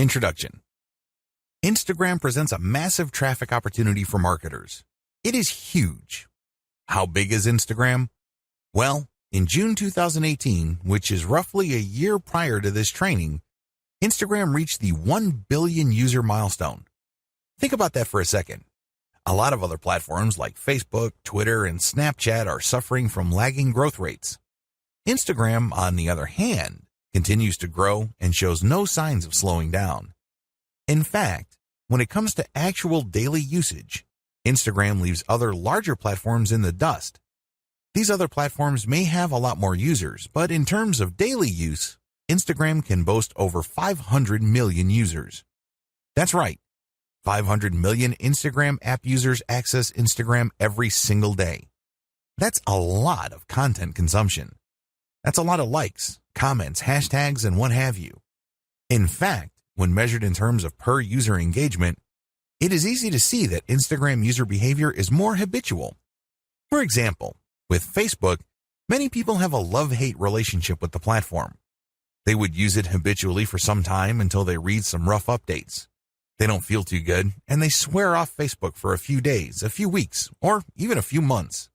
Introduction. Instagram presents a massive traffic opportunity for marketers. It is huge. How big is Instagram? Well, in June 2018, which is roughly a year prior to this training, Instagram reached the 1 billion user milestone. Think about that for a second. A lot of other platforms like Facebook, Twitter, and Snapchat are suffering from lagging growth rates. Instagram, on the other hand, continues to grow and shows no signs of slowing down. In fact, when it comes to actual daily usage, Instagram leaves other larger platforms in the dust. These other platforms may have a lot more users, but in terms of daily use, Instagram can boast over 500 million users. That's right. 500 million Instagram app users access Instagram every single day. That's a lot of content consumption. That's a lot of likes, comments, hashtags, and what have you. In fact, when measured in terms of per user engagement, it is easy to see that Instagram user behavior is more habitual. For example, with Facebook, many people have a love-hate relationship with the platform. They would use it habitually for some time until they read some rough updates. They don't feel too good, and they swear off Facebook for a few days, a few weeks, or even a few months.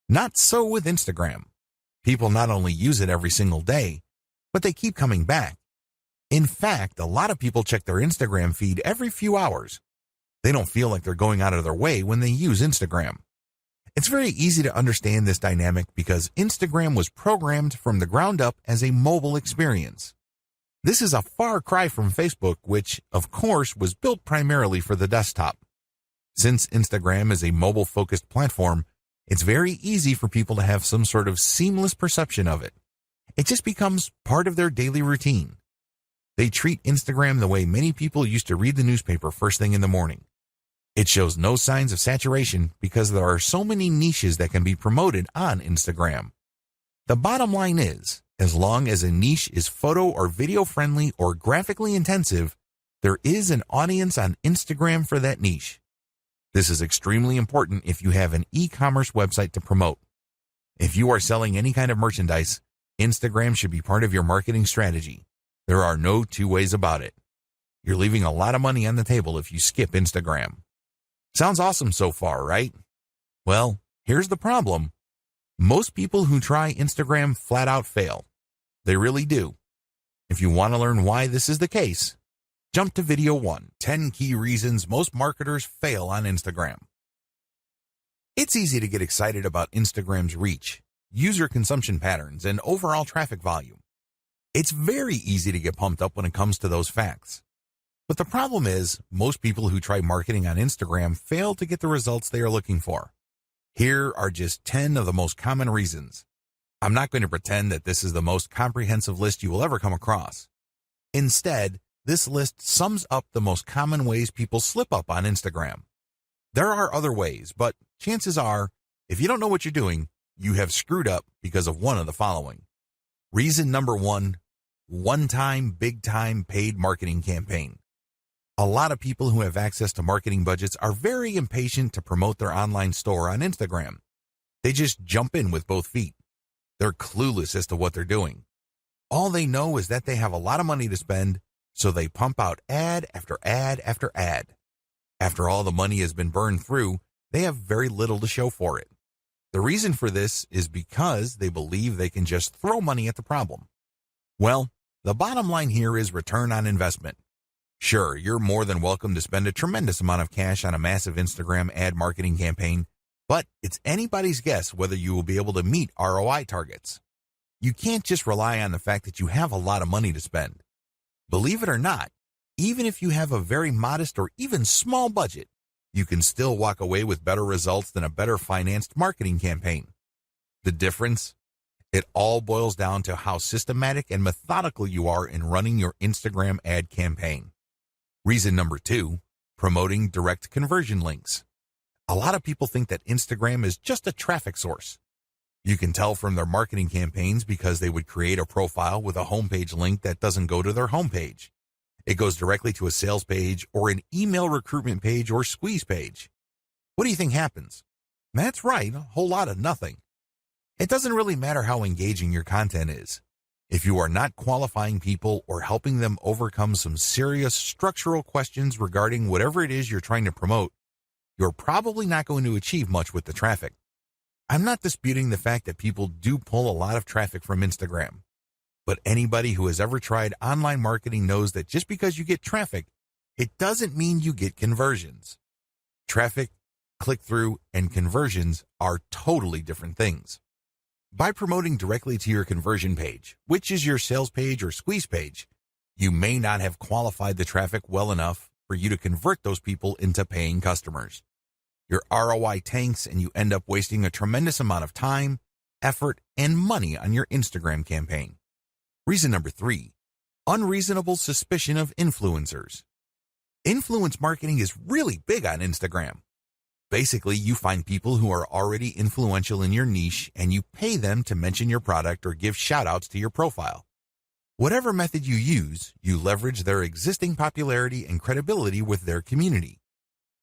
Not so with Instagram. People not only use it every single day, but they keep coming back. In fact, a lot of people check their Instagram feed every few hours. They don't feel like they're going out of their way when they use Instagram. It's very easy to understand this dynamic because Instagram was programmed from the ground up as a mobile experience. This is a far cry from Facebook, which, of course, was built primarily for the desktop. Since Instagram is a mobile-focused platform, it's very easy for people to have some sort of seamless perception of it. It just becomes part of their daily routine. They treat Instagram the way many people used to read the newspaper first thing in the morning. It shows no signs of saturation because there are so many niches that can be promoted on Instagram. The bottom line is, as long as a niche is photo or video friendly or graphically intensive, there is an audience on Instagram for that niche. This is extremely important if you have an e-commerce website to promote. If you are selling any kind of merchandise, Instagram should be part of your marketing strategy. There are no two ways about it. You're leaving a lot of money on the table if you skip Instagram. Sounds awesome so far, right? Well, here's the problem. Most people who try Instagram flat out fail. They really do. If you want to learn why this is the case, jump to video 1, 10 key reasons most marketers fail on Instagram. It's easy to get excited about Instagram's reach, user consumption patterns, and overall traffic volume. It's very easy to get pumped up when it comes to those facts. But the problem is, most people who try marketing on Instagram fail to get the results they are looking for. Here are just 10 of the most common reasons. I'm not going to pretend that this is the most comprehensive list you will ever come across. Instead, this list sums up the most common ways people slip up on Instagram. There are other ways, but chances are, if you don't know what you're doing, you have screwed up because of one of the following. Reason number 1, one-time, big-time paid marketing campaign. A lot of people who have access to marketing budgets are very impatient to promote their online store on Instagram. They just jump in with both feet. They're clueless as to what they're doing. All they know is that they have a lot of money to spend, so they pump out ad after ad after ad. After all the money has been burned through, they have very little to show for it. The reason for this is because they believe they can just throw money at the problem. Well, the bottom line here is return on investment. Sure, you're more than welcome to spend a tremendous amount of cash on a massive Instagram ad marketing campaign, but it's anybody's guess whether you will be able to meet ROI targets. You can't just rely on the fact that you have a lot of money to spend. Believe it or not, even if you have a very modest or even small budget, you can still walk away with better results than a better financed marketing campaign. The difference? It all boils down to how systematic and methodical you are in running your Instagram ad campaign. Reason number 2, promoting direct conversion links. A lot of people think that Instagram is just a traffic source. You can tell from their marketing campaigns because they would create a profile with a homepage link that doesn't go to their homepage. It goes directly to a sales page or an email recruitment page or squeeze page. What do you think happens? That's right, a whole lot of nothing. It doesn't really matter how engaging your content is. If you are not qualifying people or helping them overcome some serious structural questions regarding whatever it is you're trying to promote, you're probably not going to achieve much with the traffic. I'm not disputing the fact that people do pull a lot of traffic from Instagram, but anybody who has ever tried online marketing knows that just because you get traffic, it doesn't mean you get conversions. Traffic, click-through, and conversions are totally different things. By promoting directly to your conversion page, which is your sales page or squeeze page, you may not have qualified the traffic well enough for you to convert those people into paying customers. Your ROI tanks and you end up wasting a tremendous amount of time, effort, and money on your Instagram campaign. Reason number 3, unreasonable suspicion of influencers. Influence marketing is really big on Instagram. Basically, you find people who are already influential in your niche and you pay them to mention your product or give shout-outs to your profile. Whatever method you use, you leverage their existing popularity and credibility with their community.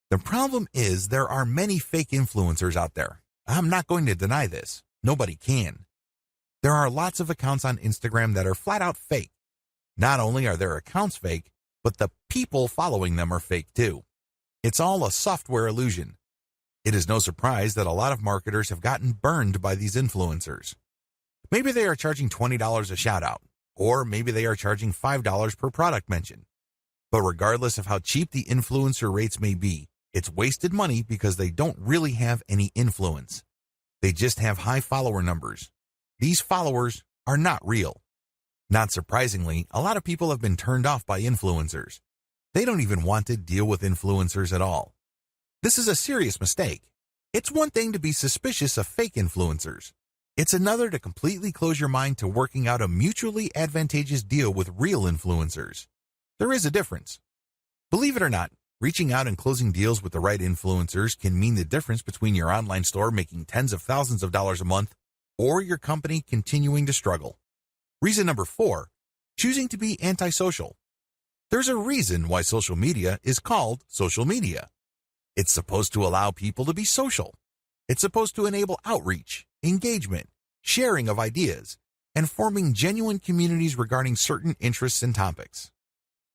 The problem is there are many fake influencers out there. I'm not going to deny this. Nobody can. There are lots of accounts on Instagram that are flat out fake. Not only are their accounts fake, but the people following them are fake too. It's all a software illusion. It is no surprise that a lot of marketers have gotten burned by these influencers. Maybe they are charging $20 a shout out, or maybe they are charging $5 per product mention. But regardless of how cheap the influencer rates may be, it's wasted money because they don't really have any influence. They just have high follower numbers. These followers are not real. Not surprisingly, a lot of people have been turned off by influencers. They don't even want to deal with influencers at all. This is a serious mistake. It's one thing to be suspicious of fake influencers. It's another to completely close your mind to working out a mutually advantageous deal with real influencers. There is a difference. Believe it or not, reaching out and closing deals with the right influencers can mean the difference between your online store making tens of thousands of dollars a month or your company continuing to struggle. Reason number 4, choosing to be antisocial. There's a reason why social media is called social media. It's supposed to allow people to be social. It's supposed to enable outreach, engagement, sharing of ideas, and forming genuine communities regarding certain interests and topics.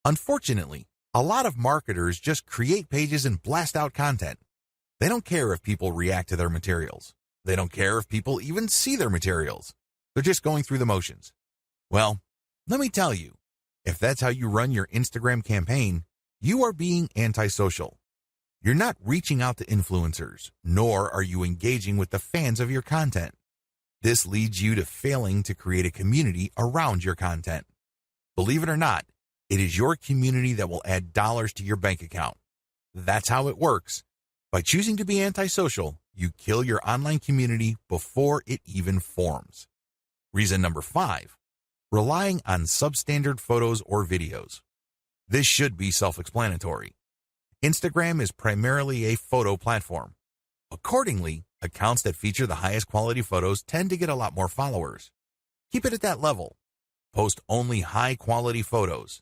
Unfortunately, a lot of marketers just create pages and blast out content. They don't care if people react to their materials. They don't care if people even see their materials. They're just going through the motions. Well, let me tell you, if that's how you run your Instagram campaign, you are being antisocial. You're not reaching out to influencers, nor are you engaging with the fans of your content. This leads you to failing to create a community around your content. Believe it or not, it is your community that will add dollars to your bank account. That's how it works. By choosing to be antisocial, you kill your online community before it even forms. Reason number 5, relying on substandard photos or videos. This should be self-explanatory. Instagram is primarily a photo platform. Accordingly, accounts that feature the highest quality photos tend to get a lot more followers. Keep it at that level. Post only high-quality photos.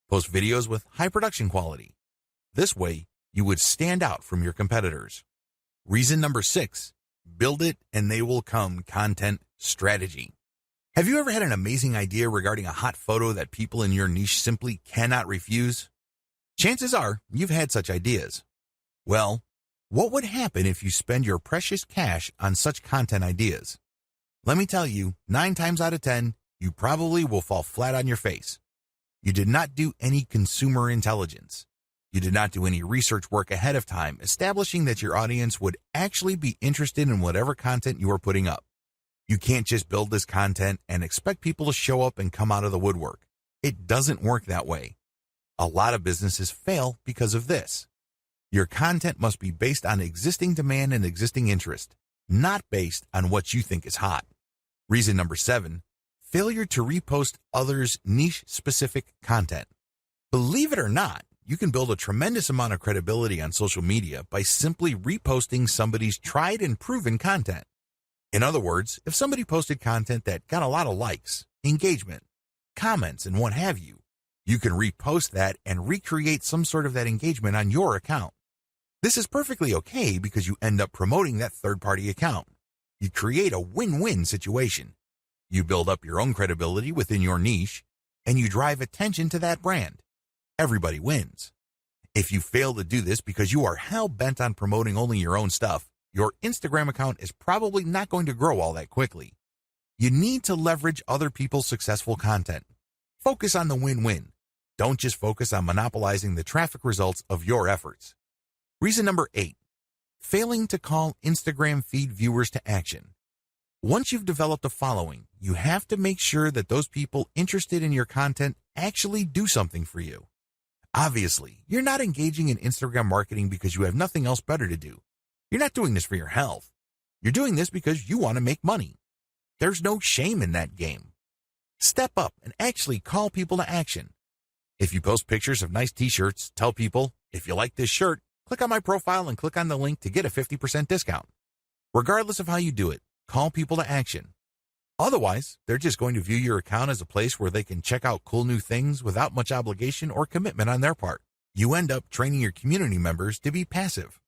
Post videos with high production quality. This way, you would stand out from your competitors. Reason number 6, build it and they will come content strategy. Have you ever had an amazing idea regarding a hot photo that people in your niche simply cannot refuse? Chances are you've had such ideas. Well, what would happen if you spend your precious cash on such content ideas? Let me tell you, 9 times out of 10, you probably will fall flat on your face. You did not do any consumer intelligence. You did not do any research work ahead of time, establishing that your audience would actually be interested in whatever content you are putting up. You can't just build this content and expect people to show up and come out of the woodwork. It doesn't work that way. A lot of businesses fail because of this. Your content must be based on existing demand and existing interest, not based on what you think is hot. Reason number 7, failure to repost others' niche-specific content. Believe it or not, you can build a tremendous amount of credibility on social media by simply reposting somebody's tried and proven content. In other words, if somebody posted content that got a lot of likes, engagement, comments, and what have you, you can repost that and recreate some sort of that engagement on your account. This is perfectly okay because you end up promoting that third-party account. You create a win-win situation. You build up your own credibility within your niche, and you drive attention to that brand. Everybody wins. If you fail to do this because you are hell-bent on promoting only your own stuff, your Instagram account is probably not going to grow all that quickly. You need to leverage other people's successful content. Focus on the win-win. Don't just focus on monopolizing the traffic results of your efforts. Reason number 8, failing to call Instagram feed viewers to action. Once you've developed a following, you have to make sure that those people interested in your content actually do something for you. Obviously, you're not engaging in Instagram marketing because you have nothing else better to do. You're not doing this for your health. You're doing this because you want to make money. There's no shame in that game. Step up and actually call people to action. If you post pictures of nice t-shirts, tell people, if you like this shirt, click on my profile and click on the link to get a 50% discount. Regardless of how you do it, call people to action. Otherwise, they're just going to view your account as a place where they can check out cool new things without much obligation or commitment on their part. You end up training your community members to be passive.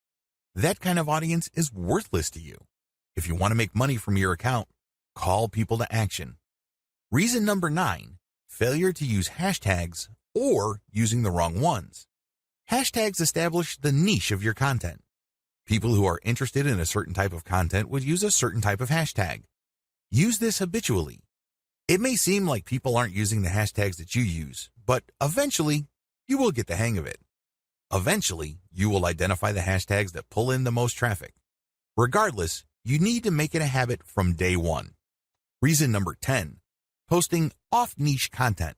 That kind of audience is worthless to you. If you want to make money from your account, call people to action. Reason number 9, failure to use hashtags or using the wrong ones. Hashtags establish the niche of your content. People who are interested in a certain type of content would use a certain type of hashtag. Use this habitually. It may seem like people aren't using the hashtags that you use, but eventually, you will get the hang of it. Eventually, you will identify the hashtags that pull in the most traffic. Regardless, you need to make it a habit from day one. Reason number 10, posting off-niche content.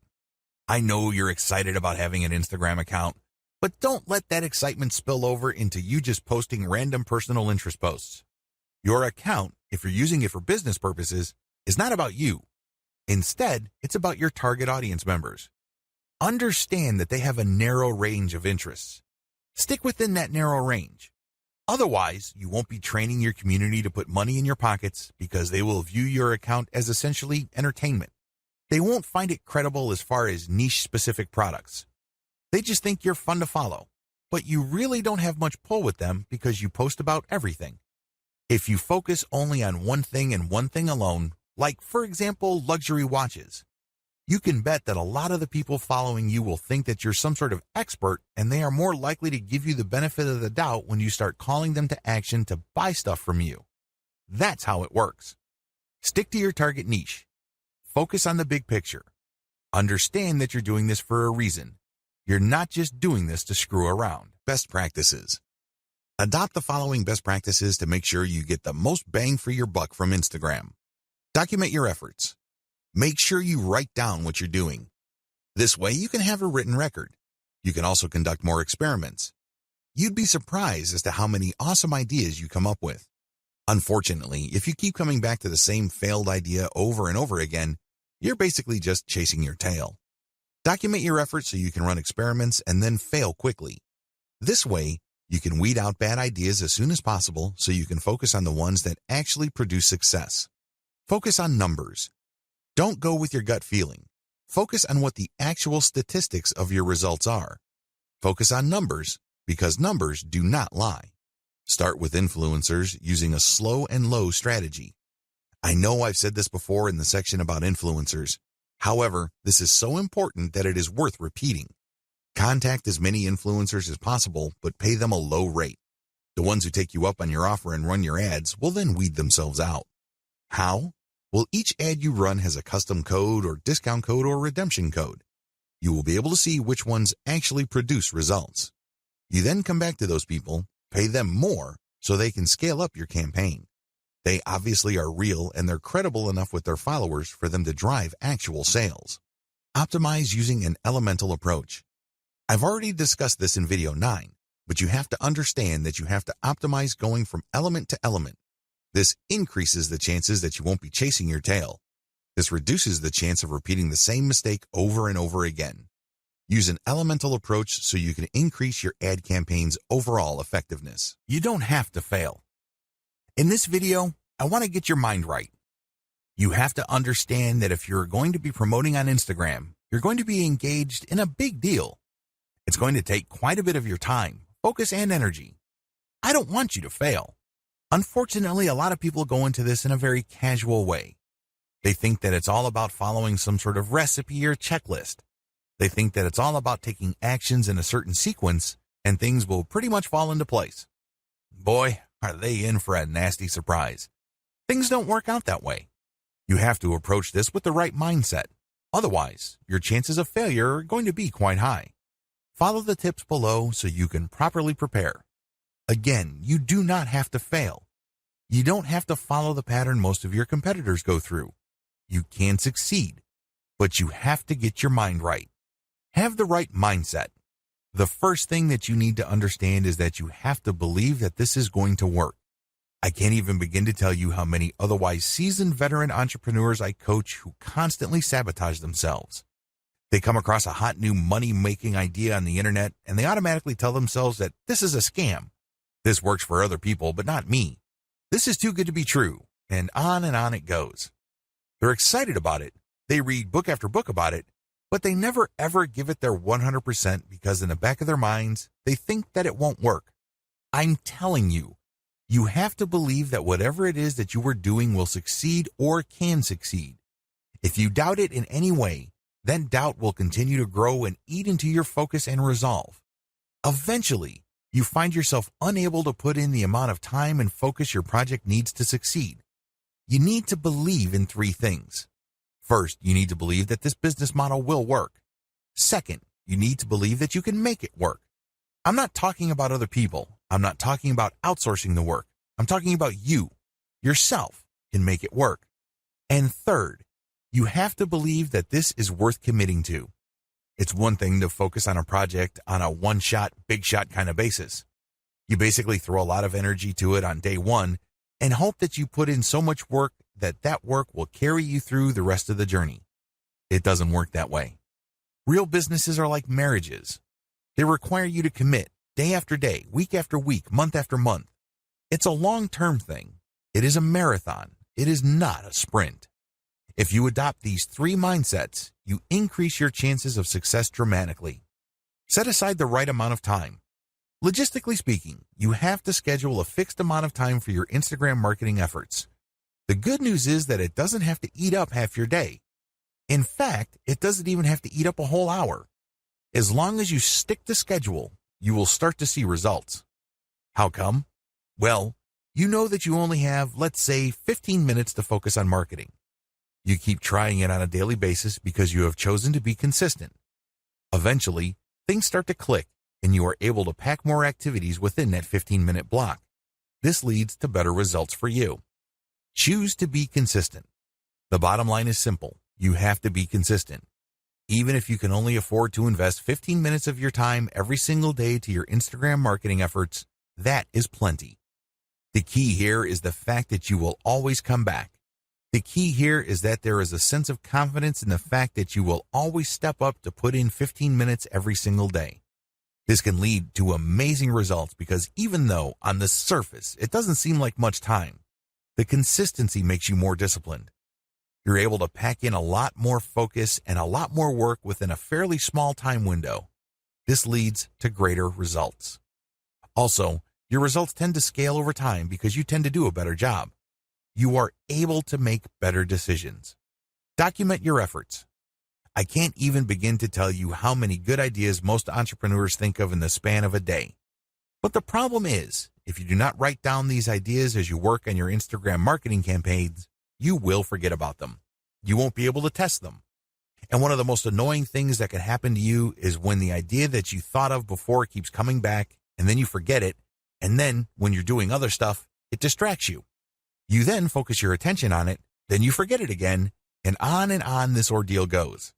I know you're excited about having an Instagram account, but don't let that excitement spill over into you just posting random personal interest posts. Your account, if you're using it for business purposes, is not about you. Instead, it's about your target audience members. Understand that they have a narrow range of interests. Stick within that narrow range. Otherwise, you won't be training your community to put money in your pockets because they will view your account as essentially entertainment. They won't find it credible as far as niche-specific products. They just think you're fun to follow, but you really don't have much pull with them because you post about everything. If you focus only on one thing and one thing alone, like, for example, luxury watches, you can bet that a lot of the people following you will think that you're some sort of expert, and they are more likely to give you the benefit of the doubt when you start calling them to action to buy stuff from you. That's how it works. Stick to your target niche. Focus on the big picture. Understand that you're doing this for a reason. You're not just doing this to screw around. Best practices. Adopt the following best practices to make sure you get the most bang for your buck from Instagram. Document your efforts. Make sure you write down what you're doing. This way you can have a written record. You can also conduct more experiments. You'd be surprised as to how many awesome ideas you come up with. Unfortunately, if you keep coming back to the same failed idea over and over again, you're basically just chasing your tail. Document your efforts so you can run experiments and then fail quickly. This way, you can weed out bad ideas as soon as possible so you can focus on the ones that actually produce success. Focus on numbers. Don't go with your gut feeling. Focus on what the actual statistics of your results are. Focus on numbers because numbers do not lie. Start with influencers using a slow and low strategy. I know I've said this before in the section about influencers. However, this is so important that it is worth repeating. Contact as many influencers as possible, but pay them a low rate. The ones who take you up on your offer and run your ads will then weed themselves out. How? Well, each ad you run has a custom code or discount code or redemption code. You will be able to see which ones actually produce results. You then come back to those people, pay them more so they can scale up your campaign. They obviously are real and they're credible enough with their followers for them to drive actual sales. Optimize using an elemental approach. I've already discussed this in video 9, but you have to understand that you have to optimize going from element to element. This increases the chances that you won't be chasing your tail. This reduces the chance of repeating the same mistake over and over again. Use an elemental approach so you can increase your ad campaign's overall effectiveness. You don't have to fail. In this video, I want to get your mind right. You have to understand that if you're going to be promoting on Instagram, you're going to be engaged in a big deal. It's going to take quite a bit of your time, focus, and energy. I don't want you to fail. Unfortunately, a lot of people go into this in a very casual way. They think that it's all about following some sort of recipe or checklist. They think that it's all about taking actions in a certain sequence and things will pretty much fall into place. Boy, are they in for a nasty surprise. Things don't work out that way. You have to approach this with the right mindset. Otherwise, your chances of failure are going to be quite high. Follow the tips below so you can properly prepare. Again, you do not have to fail. You don't have to follow the pattern most of your competitors go through. You can succeed, but you have to get your mind right. Have the right mindset. The first thing that you need to understand is that you have to believe that this is going to work. I can't even begin to tell you how many otherwise seasoned veteran entrepreneurs I coach who constantly sabotage themselves. They come across a hot new money-making idea on the internet and they automatically tell themselves that this is a scam. This works for other people, but not me. This is too good to be true, and on it goes. They're excited about it. They read book after book about it, but they never ever give it their 100% because in the back of their minds, they think that it won't work. I'm telling you, you have to believe that whatever it is that you are doing will succeed or can succeed. If you doubt it in any way, then doubt will continue to grow and eat into your focus and resolve. Eventually, you find yourself unable to put in the amount of time and focus your project needs to succeed. You need to believe in three things. First, you need to believe that this business model will work. Second, you need to believe that you can make it work. I'm not talking about other people. I'm not talking about outsourcing the work. I'm talking about you, yourself, can make it work. And third, you have to believe that this is worth committing to. It's one thing to focus on a project on a one-shot, big-shot kind of basis. You basically throw a lot of energy to it on day one and hope that you put in so much work that that work will carry you through the rest of the journey. It doesn't work that way. Real businesses are like marriages. They require you to commit day after day, week after week, month after month. It's a long-term thing. It is a marathon. It is not a sprint. If you adopt these three mindsets, you increase your chances of success dramatically. Set aside the right amount of time. Logistically speaking, you have to schedule a fixed amount of time for your Instagram marketing efforts. The good news is that it doesn't have to eat up half your day. In fact, it doesn't even have to eat up a whole hour. As long as you stick to schedule, you will start to see results. How come? Well, you know that you only have, let's say, 15 minutes to focus on marketing. You keep trying it on a daily basis because you have chosen to be consistent. Eventually, things start to click and you are able to pack more activities within that 15-minute block. This leads to better results for you. Choose to be consistent. The bottom line is simple. You have to be consistent. Even if you can only afford to invest 15 minutes of your time every single day to your Instagram marketing efforts, that is plenty. The key here is the fact that you will always come back. The key here is that there is a sense of confidence in the fact that you will always step up to put in 15 minutes every single day. This can lead to amazing results because even though on the surface it doesn't seem like much time, the consistency makes you more disciplined. You're able to pack in a lot more focus and a lot more work within a fairly small time window. This leads to greater results. Also, your results tend to scale over time because you tend to do a better job. You are able to make better decisions. Document your efforts. I can't even begin to tell you how many good ideas most entrepreneurs think of in the span of a day. But the problem is, if you do not write down these ideas as you work on your Instagram marketing campaigns, you will forget about them. You won't be able to test them. And one of the most annoying things that can happen to you is when the idea that you thought of before keeps coming back, and then you forget it, and then when you're doing other stuff, it distracts you. You then focus your attention on it, then you forget it again, and on this ordeal goes.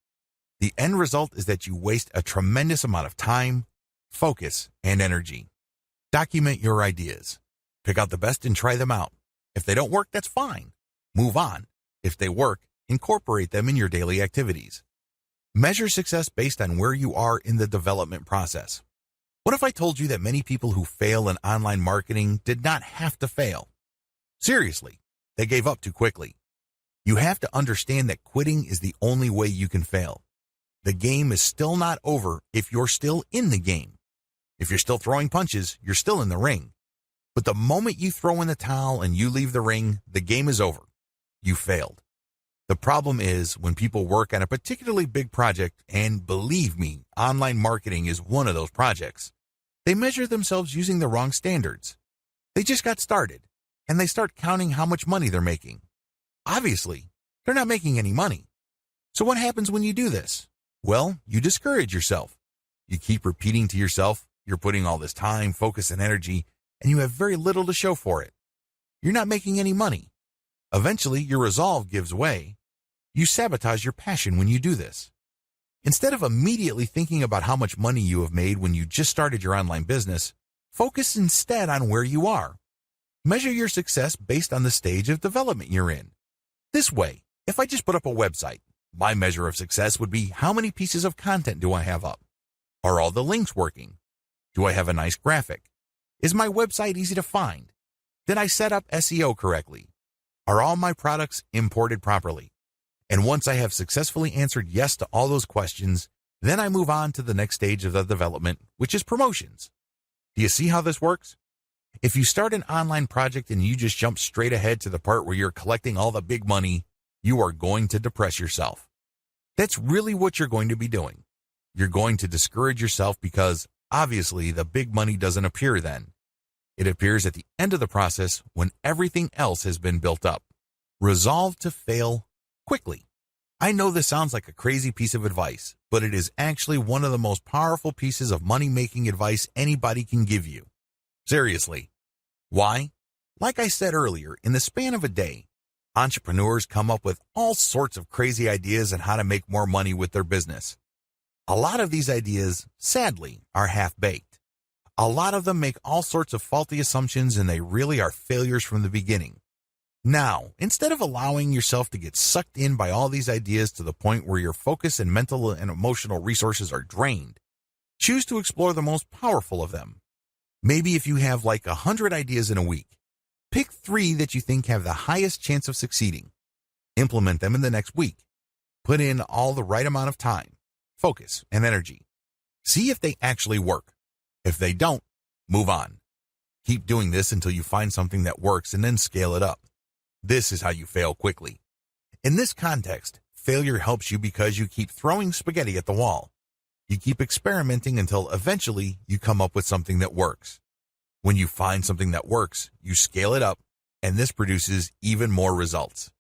The end result is that you waste a tremendous amount of time, focus, and energy. Document your ideas. Pick out the best and try them out. If they don't work, that's fine. Move on. If they work, incorporate them in your daily activities. Measure success based on where you are in the development process. What if I told you that many people who fail in online marketing did not have to fail? Seriously, they gave up too quickly. You have to understand that quitting is the only way you can fail. The game is still not over if you're still in the game. If you're still throwing punches, you're still in the ring. But the moment you throw in the towel and you leave the ring, the game is over. You failed. The problem is when people work on a particularly big project, and believe me, online marketing is one of those projects, they measure themselves using the wrong standards. They just got started, and they start counting how much money they're making. Obviously, they're not making any money. So what happens when you do this? Well, you discourage yourself. You keep repeating to yourself, you're putting all this time, focus, and energy, and you have very little to show for it. You're not making any money. Eventually, your resolve gives way. You sabotage your passion when you do this. Instead of immediately thinking about how much money you have made when you just started your online business, focus instead on where you are. Measure your success based on the stage of development you're in. This way, if I just put up a website, my measure of success would be how many pieces of content do I have up? Are all the links working? Do I have a nice graphic? Is my website easy to find? Did I set up SEO correctly? Are all my products imported properly? And once I have successfully answered yes to all those questions, then I move on to the next stage of the development, which is promotions. Do you see how this works? If you start an online project and you just jump straight ahead to the part where you're collecting all the big money, you are going to depress yourself. That's really what you're going to be doing. You're going to discourage yourself because, obviously, the big money doesn't appear then. It appears at the end of the process when everything else has been built up. Resolve to fail quickly. I know this sounds like a crazy piece of advice, but it is actually one of the most powerful pieces of money-making advice anybody can give you. Seriously. Why? Like I said earlier, in the span of a day, entrepreneurs come up with all sorts of crazy ideas on how to make more money with their business. A lot of these ideas, sadly, are half-baked. A lot of them make all sorts of faulty assumptions and they really are failures from the beginning. Now, instead of allowing yourself to get sucked in by all these ideas to the point where your focus and mental and emotional resources are drained, choose to explore the most powerful of them. Maybe if you have like 100 ideas in a week, pick 3 that you think have the highest chance of succeeding. Implement them in the next week. Put in all the right amount of time, focus, and energy. See if they actually work. If they don't, move on. Keep doing this until you find something that works and then scale it up. This is how you fail quickly. In this context, failure helps you because you keep throwing spaghetti at the wall. You keep experimenting until eventually you come up with something that works. When you find something that works, you scale it up, and this produces even more results.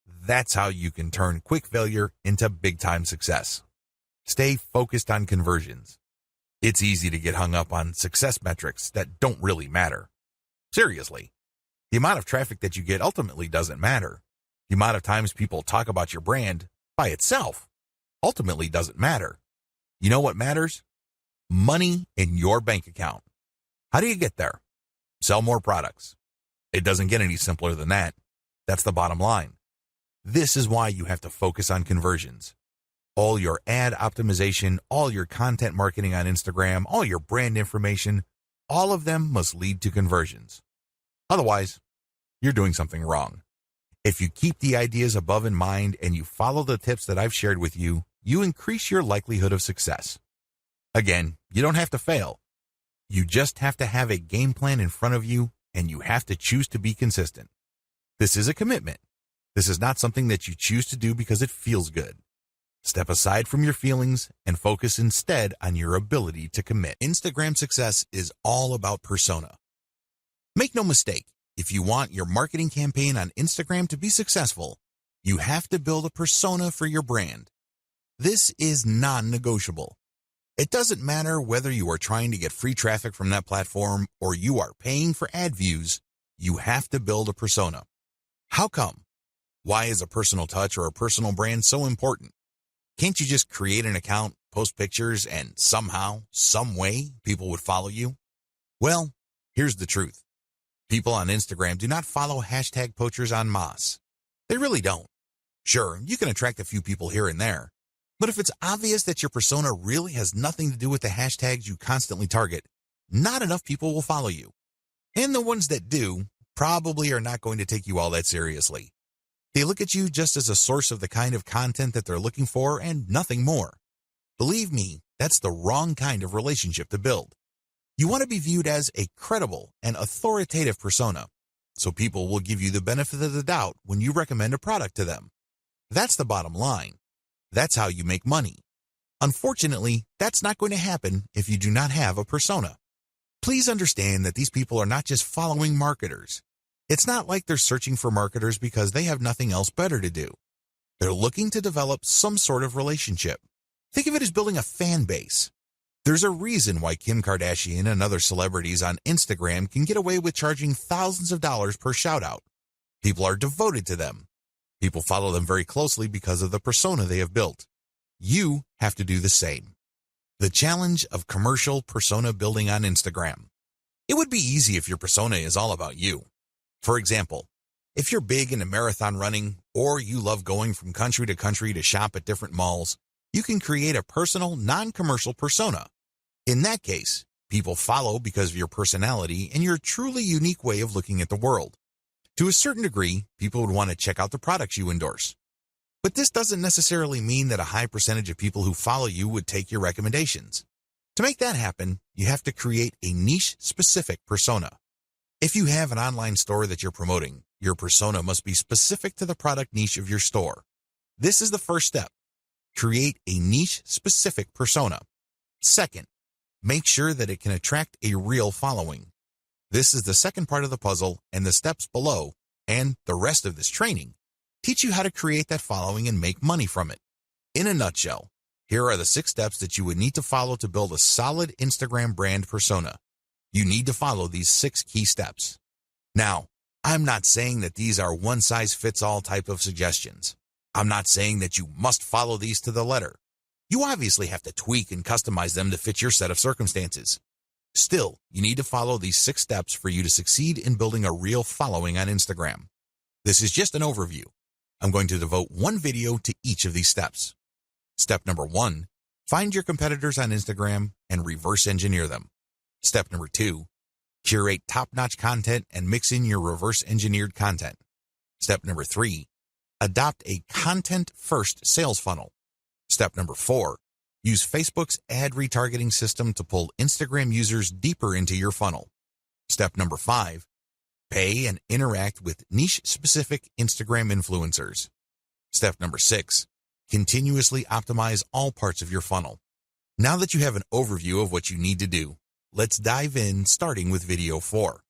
That's how you can turn quick failure into big-time success. Stay focused on conversions. It's easy to get hung up on success metrics that don't really matter. Seriously. The amount of traffic that you get ultimately doesn't matter. The amount of times people talk about your brand by itself ultimately doesn't matter. You know what matters? Money in your bank account. How do you get there? Sell more products. It doesn't get any simpler than that. That's the bottom line. This is why you have to focus on conversions. All your ad optimization, all your content marketing on Instagram, all your brand information, all of them must lead to conversions. Otherwise, you're doing something wrong. If you keep the ideas above in mind and you follow the tips that I've shared with you, you increase your likelihood of success. Again, you don't have to fail. You just have to have a game plan in front of you, and you have to choose to be consistent. This is a commitment. This is not something that you choose to do because it feels good. Step aside from your feelings and focus instead on your ability to commit. Instagram success is all about persona. Make no mistake, if you want your marketing campaign on Instagram to be successful, you have to build a persona for your brand. This is non-negotiable. It doesn't matter whether you are trying to get free traffic from that platform or you are paying for ad views, you have to build a persona. How come? Why is a personal touch or a personal brand so important? Can't you just create an account, post pictures, and somehow, some way, people would follow you? Well, here's the truth. People on Instagram do not follow hashtag poachers en masse. They really don't. Sure, you can attract a few people here and there, but if it's obvious that your persona really has nothing to do with the hashtags you constantly target, not enough people will follow you. And the ones that do probably are not going to take you all that seriously. They look at you just as a source of the kind of content that they're looking for and nothing more. Believe me, that's the wrong kind of relationship to build. You want to be viewed as a credible and authoritative persona, so people will give you the benefit of the doubt when you recommend a product to them. That's the bottom line. That's how you make money. Unfortunately, that's not going to happen if you do not have a persona. Please understand that these people are not just following marketers. It's not like they're searching for marketers because they have nothing else better to do. They're looking to develop some sort of relationship. Think of it as building a fan base. There's a reason why Kim Kardashian and other celebrities on Instagram can get away with charging thousands of dollars per shout-out. People are devoted to them. People follow them very closely because of the persona they have built. You have to do the same. The challenge of commercial persona building on Instagram. It would be easy if your persona is all about you. For example, if you're big into marathon running or you love going from country to shop at different malls, you can create a personal, non-commercial persona. In that case, people follow because of your personality and your truly unique way of looking at the world. To a certain degree, people would want to check out the products you endorse. But this doesn't necessarily mean that a high percentage of people who follow you would take your recommendations. To make that happen, you have to create a niche-specific persona. If you have an online store that you're promoting, your persona must be specific to the product niche of your store. This is the first step. Create a niche-specific persona. Second, make sure that it can attract a real following. This is the second part of the puzzle, and the steps below, and the rest of this training, teach you how to create that following and make money from it. In a nutshell, here are the 6 steps that you would need to follow to build a solid Instagram brand persona. You need to follow these 6 key steps. Now, I'm not saying that these are one-size-fits-all type of suggestions. I'm not saying that you must follow these to the letter. You obviously have to tweak and customize them to fit your set of circumstances. Still, you need to follow these 6 steps for you to succeed in building a real following on Instagram. This is just an overview. I'm going to devote one video to each of these steps. Step number 1, find your competitors on Instagram and reverse engineer them. Step number 2, curate top-notch content and mix in your reverse engineered content. Step number 3, adopt a content-first sales funnel. Step number 4, use Facebook's ad retargeting system to pull Instagram users deeper into your funnel. Step number 5, pay and interact with niche-specific Instagram influencers. Step number 6, continuously optimize all parts of your funnel. Now that you have an overview of what you need to do, let's dive in, starting with video 4.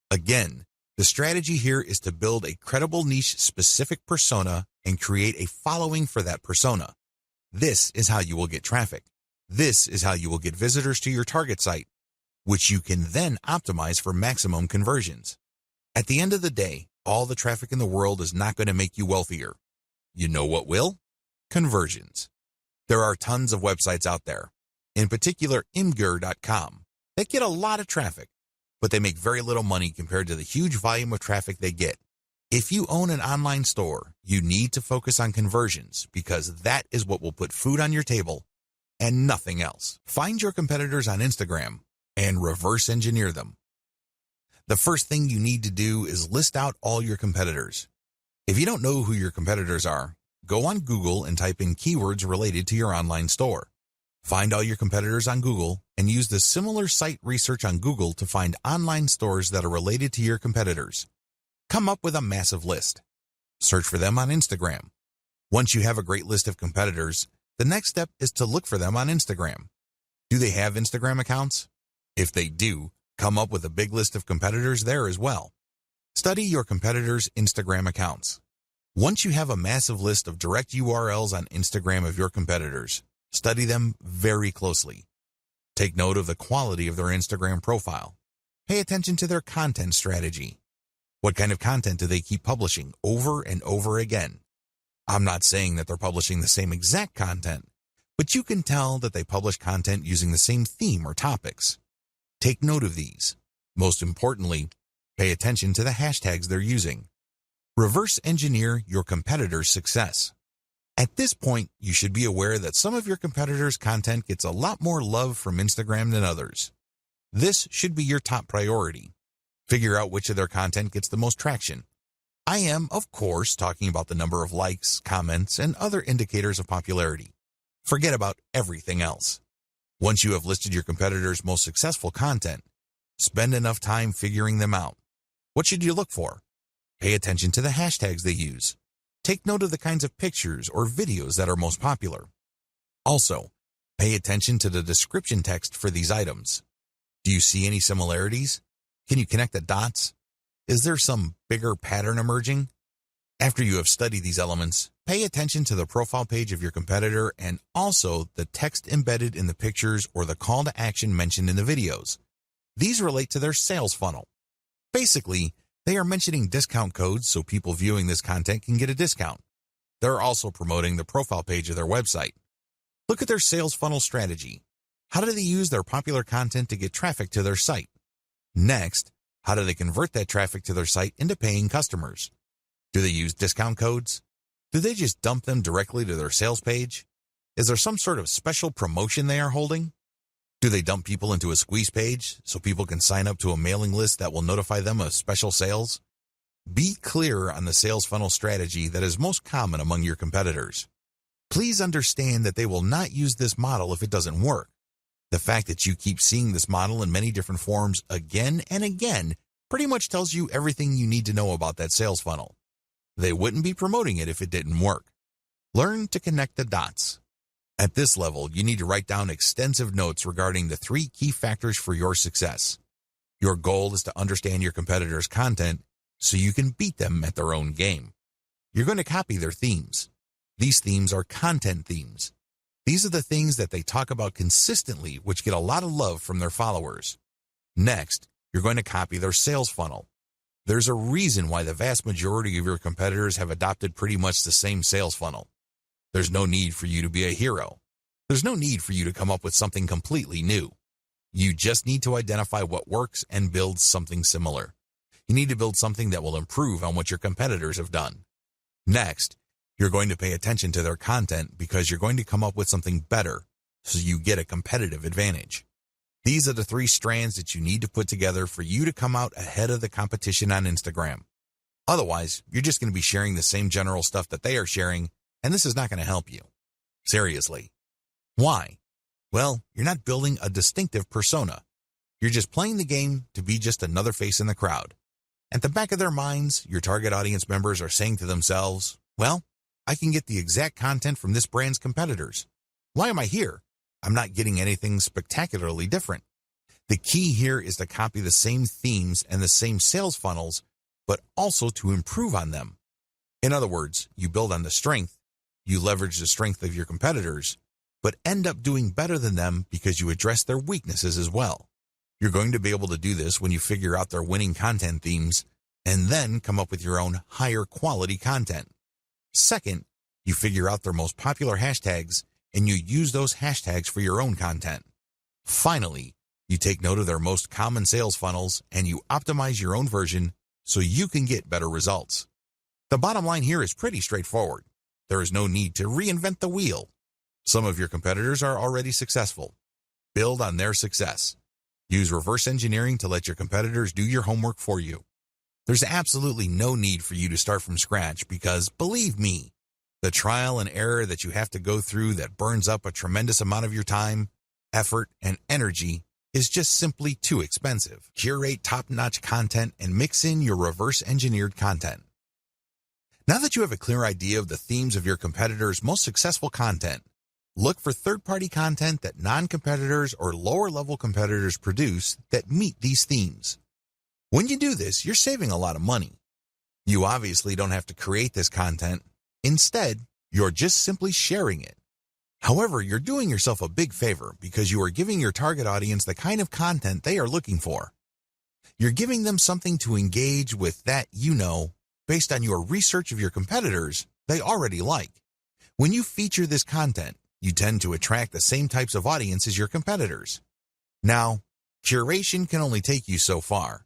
Again, the strategy here is to build a credible niche-specific persona and create a following for that persona. This is how you will get traffic. This is how you will get visitors to your target site, which you can then optimize for maximum conversions. At the end of the day, all the traffic in the world is not going to make you wealthier. You know what will? Conversions. There are tons of websites out there, in particular Imgur.com, that get a lot of traffic, but they make very little money compared to the huge volume of traffic they get. If you own an online store, you need to focus on conversions because that is what will put food on your table and nothing else. Find your competitors on Instagram and reverse engineer them. The first thing you need to do is list out all your competitors. If you don't know who your competitors are, go on Google and type in keywords related to your online store. Find all your competitors on Google and use the similar site research on Google to find online stores that are related to your competitors. Come up with a massive list. Search for them on Instagram. Once you have a great list of competitors, the next step is to look for them on Instagram. Do they have Instagram accounts? If they do, come up with a big list of competitors there as well. Study your competitors' Instagram accounts. Once you have a massive list of direct URLs on Instagram of your competitors, study them very closely. Take note of the quality of their Instagram profile. Pay attention to their content strategy. What kind of content do they keep publishing over and over again? I'm not saying that they're publishing the same exact content, but you can tell that they publish content using the same theme or topics. Take note of these. Most importantly, pay attention to the hashtags they're using. Reverse engineer your competitors' success. At this point, you should be aware that some of your competitors' content gets a lot more love from Instagram than others. This should be your top priority. Figure out which of their content gets the most traction. I am, of course, talking about the number of likes, comments, and other indicators of popularity. Forget about everything else. Once you have listed your competitors' most successful content, spend enough time figuring them out. What should you look for? Pay attention to the hashtags they use. Take note of the kinds of pictures or videos that are most popular. Also, pay attention to the description text for these items. Do you see any similarities? Can you connect the dots? Is there some bigger pattern emerging? After you have studied these elements, pay attention to the profile page of your competitor and also the text embedded in the pictures or the call to action mentioned in the videos. These relate to their sales funnel. Basically, they are mentioning discount codes so people viewing this content can get a discount. They're also promoting the profile page of their website. Look at their sales funnel strategy. How do they use their popular content to get traffic to their site? Next, how do they convert that traffic to their site into paying customers? Do they use discount codes? Do they just dump them directly to their sales page? Is there some sort of special promotion they are holding? Do they dump people into a squeeze page so people can sign up to a mailing list that will notify them of special sales? Be clear on the sales funnel strategy that is most common among your competitors. Please understand that they will not use this model if it doesn't work. The fact that you keep seeing this model in many different forms again and again pretty much tells you everything you need to know about that sales funnel. They wouldn't be promoting it if it didn't work. Learn to connect the dots. At this level, you need to write down extensive notes regarding the 3 key factors for your success. Your goal is to understand your competitors' content so you can beat them at their own game. You're going to copy their themes. These themes are content themes. These are the things that they talk about consistently, which get a lot of love from their followers. Next, you're going to copy their sales funnel. There's a reason why the vast majority of your competitors have adopted pretty much the same sales funnel. There's no need for you to be a hero. There's no need for you to come up with something completely new. You just need to identify what works and build something similar. You need to build something that will improve on what your competitors have done. Next, you're going to pay attention to their content because you're going to come up with something better so you get a competitive advantage. These are the 3 strands that you need to put together for you to come out ahead of the competition on Instagram. Otherwise, you're just going to be sharing the same general stuff that they are sharing, and this is not going to help you. Seriously. Why? Well, you're not building a distinctive persona. You're just playing the game to be just another face in the crowd. At the back of their minds, your target audience members are saying to themselves, well, I can get the exact content from this brand's competitors. Why am I here? I'm not getting anything spectacularly different. The key here is to copy the same themes and the same sales funnels, but also to improve on them. In other words, you build on the strength, you leverage the strength of your competitors, but end up doing better than them because you address their weaknesses as well. You're going to be able to do this when you figure out their winning content themes and then come up with your own higher quality content. Second, you figure out their most popular hashtags and you use those hashtags for your own content. Finally, you take note of their most common sales funnels and you optimize your own version so you can get better results. The bottom line here is pretty straightforward. There is no need to reinvent the wheel. Some of your competitors are already successful. Build on their success. Use reverse engineering to let your competitors do your homework for you. There's absolutely no need for you to start from scratch because, believe me, the trial and error that you have to go through that burns up a tremendous amount of your time, effort, and energy is just simply too expensive. Curate top-notch content and mix in your reverse-engineered content. Now that you have a clear idea of the themes of your competitors' most successful content, look for third-party content that non-competitors or lower-level competitors produce that meet these themes. When you do this, you're saving a lot of money. You obviously don't have to create this content. Instead, you're just simply sharing it. However, you're doing yourself a big favor because you are giving your target audience the kind of content they are looking for. You're giving them something to engage with that based on your research of your competitors, they already like. When you feature this content, you tend to attract the same types of audience as your competitors. Now, curation can only take you so far.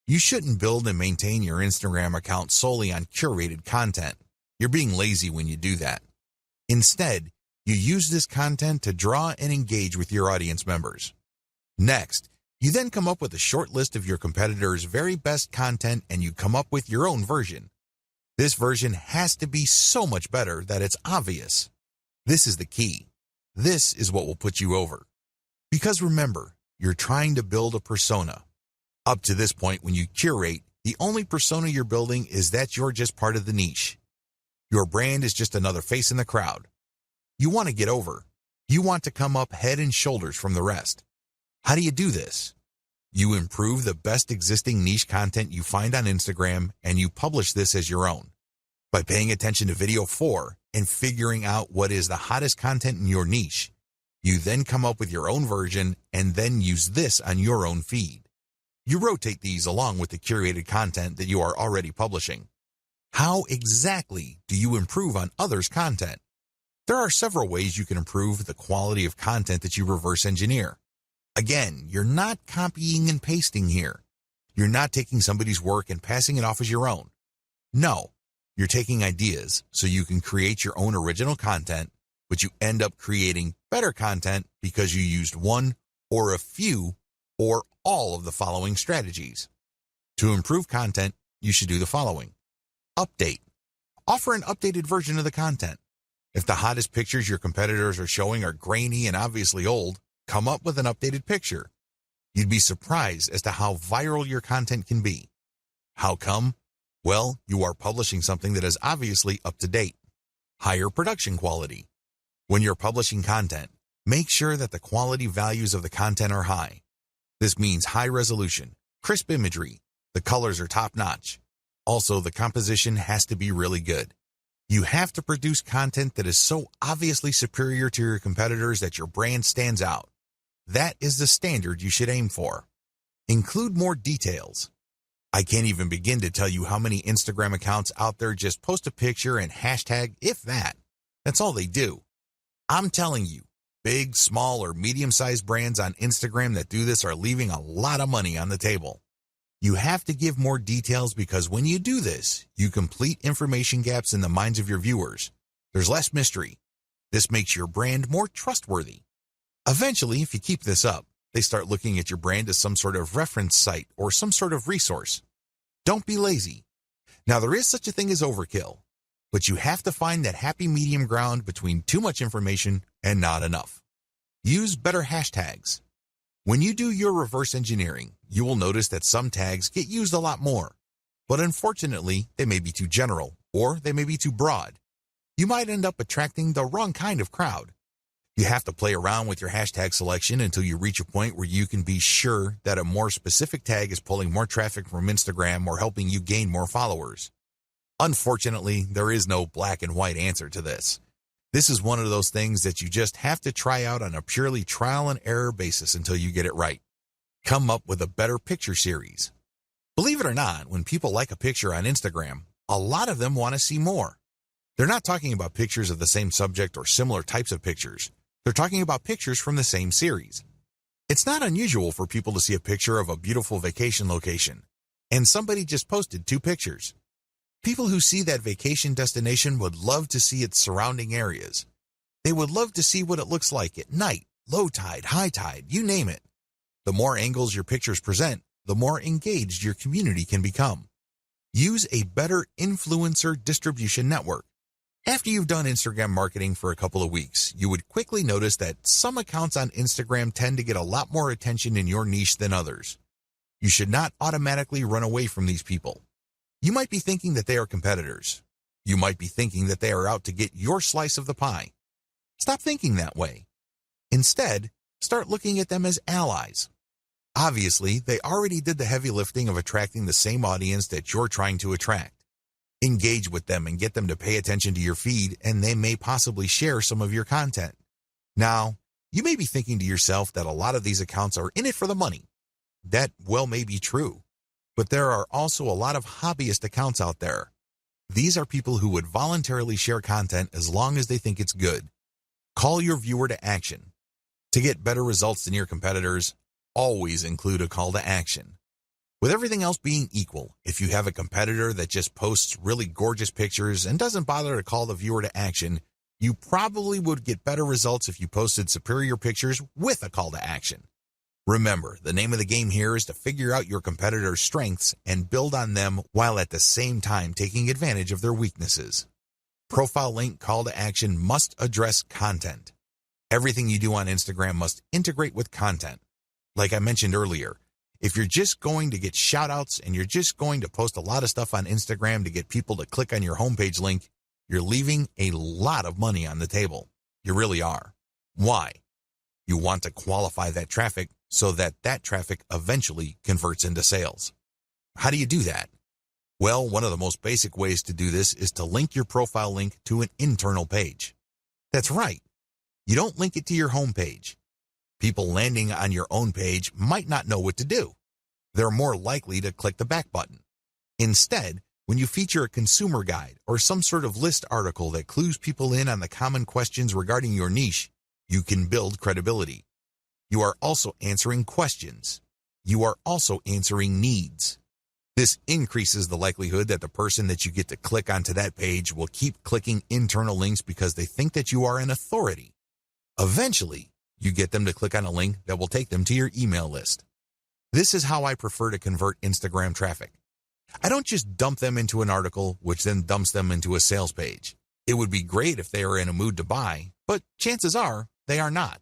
You shouldn't build and maintain your Instagram account solely on curated content. You're being lazy when you do that. Instead, you use this content to draw and engage with your audience members. Next, you then come up with a short list of your competitors' very best content and you come up with your own version. This version has to be so much better that it's obvious. This is the key. This is what will put you over. Because remember, you're trying to build a persona. Up to this point, when you curate, the only persona you're building is that you're just part of the niche. Your brand is just another face in the crowd. You want to get over. You want to come up head and shoulders from the rest. How do you do this? You improve the best existing niche content you find on Instagram and you publish this as your own. By paying attention to video 4 and figuring out what is the hottest content in your niche, you then come up with your own version and then use this on your own feed. You rotate these along with the curated content that you are already publishing. How exactly do you improve on others' content? There are several ways you can improve the quality of content that you reverse engineer. Again, you're not copying and pasting here. You're not taking somebody's work and passing it off as your own. No, you're taking ideas so you can create your own original content, but you end up creating better content because you used one or a few or all of the following strategies. To improve content, you should do the following. Update. Offer an updated version of the content. If the hottest pictures your competitors are showing are grainy and obviously old, come up with an updated picture. You'd be surprised as to how viral your content can be. How come? Well, you are publishing something that is obviously up to date. Higher production quality. When you're publishing content, make sure that the quality values of the content are high. This means high resolution, crisp imagery, the colors are top-notch. Also, the composition has to be really good. You have to produce content that is so obviously superior to your competitors that your brand stands out. That is the standard you should aim for. Include more details. I can't even begin to tell you how many Instagram accounts out there just post a picture and hashtag, if that. That's all they do. I'm telling you, big, small, or medium-sized brands on Instagram that do this are leaving a lot of money on the table. You have to give more details because when you do this, you complete information gaps in the minds of your viewers. There's less mystery. This makes your brand more trustworthy. Eventually, if you keep this up, they start looking at your brand as some sort of reference site or some sort of resource. Don't be lazy. Now, there is such a thing as overkill, but you have to find that happy medium ground between too much information and not enough. Use better hashtags. When you do your reverse engineering, you will notice that some tags get used a lot more, but unfortunately, they may be too general or they may be too broad. You might end up attracting the wrong kind of crowd. You have to play around with your hashtag selection until you reach a point where you can be sure that a more specific tag is pulling more traffic from Instagram or helping you gain more followers. Unfortunately, there is no black and white answer to this. This is one of those things that you just have to try out on a purely trial and error basis until you get it right. Come up with a better picture series. Believe it or not, when people like a picture on Instagram, a lot of them want to see more. They're not talking about pictures of the same subject or similar types of pictures. They're talking about pictures from the same series. It's not unusual for people to see a picture of a beautiful vacation location, and somebody just posted 2 pictures. People who see that vacation destination would love to see its surrounding areas. They would love to see what it looks like at night, low tide, high tide, you name it. The more angles your pictures present, the more engaged your community can become. Use a better influencer distribution network. After you've done Instagram marketing for a couple of weeks, you would quickly notice that some accounts on Instagram tend to get a lot more attention in your niche than others. You should not automatically run away from these people. You might be thinking that they are competitors. You might be thinking that they are out to get your slice of the pie. Stop thinking that way. Instead, start looking at them as allies. Obviously, they already did the heavy lifting of attracting the same audience that you're trying to attract. Engage with them and get them to pay attention to your feed, and they may possibly share some of your content. Now, you may be thinking to yourself that a lot of these accounts are in it for the money. That well may be true. But there are also a lot of hobbyist accounts out there. These are people who would voluntarily share content as long as they think it's good. Call your viewer to action. To get better results than your competitors, always include a call to action. With everything else being equal, if you have a competitor that just posts really gorgeous pictures and doesn't bother to call the viewer to action, you probably would get better results if you posted superior pictures with a call to action. Remember, the name of the game here is to figure out your competitor's strengths and build on them while at the same time taking advantage of their weaknesses. Profile link call to action must address content. Everything you do on Instagram must integrate with content. Like I mentioned earlier, if you're just going to get shout-outs and you're just going to post a lot of stuff on Instagram to get people to click on your homepage link, you're leaving a lot of money on the table. You really are. Why? You want to qualify that traffic so that that traffic eventually converts into sales. How do you do that? Well, one of the most basic ways to do this is to link your profile link to an internal page. That's right. You don't link it to your home page. People landing on your own page might not know what to do. They're more likely to click the back button. Instead, when you feature a consumer guide or some sort of list article that clues people in on the common questions regarding your niche, you can build credibility. You are also answering questions. You are also answering needs. This increases the likelihood that the person that you get to click onto that page will keep clicking internal links because they think that you are an authority. Eventually, you get them to click on a link that will take them to your email list. This is how I prefer to convert Instagram traffic. I don't just dump them into an article, which then dumps them into a sales page. It would be great if they are in a mood to buy, but chances are they are not.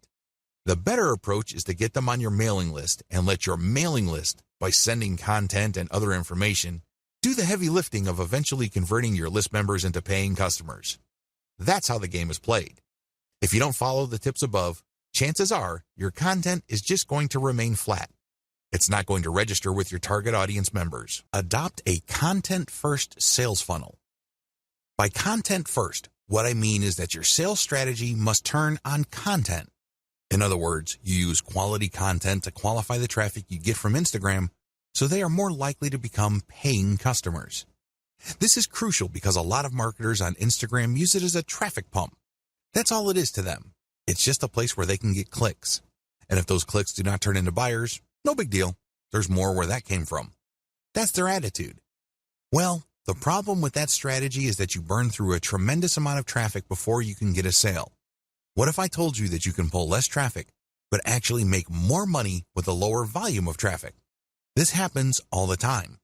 The better approach is to get them on your mailing list and let your mailing list, by sending content and other information, do the heavy lifting of eventually converting your list members into paying customers. That's how the game is played. If you don't follow the tips above, chances are your content is just going to remain flat. It's not going to register with your target audience members. Adopt a content-first sales funnel. By content first, what I mean is that your sales strategy must turn on content. In other words, you use quality content to qualify the traffic you get from Instagram so they are more likely to become paying customers. This is crucial because a lot of marketers on Instagram use it as a traffic pump. That's all it is to them. It's just a place where they can get clicks. And if those clicks do not turn into buyers, no big deal. There's more where that came from. That's their attitude. Well, the problem with that strategy is that you burn through a tremendous amount of traffic before you can get a sale. What if I told you that you can pull less traffic, but actually make more money with a lower volume of traffic? This happens all the time.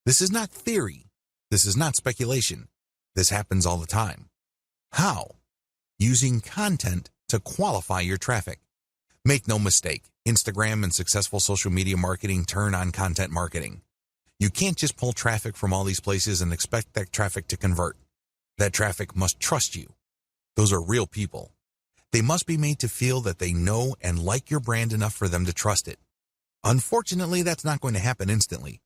This is not theory. This is not speculation. This happens all the time. How? Using content to qualify your traffic. Make no mistake, Instagram and successful social media marketing turn on content marketing. You can't just pull traffic from all these places and expect that traffic to convert. That traffic must trust you. Those are real people. They must be made to feel that they know and like your brand enough for them to trust it. Unfortunately, that's not going to happen instantly.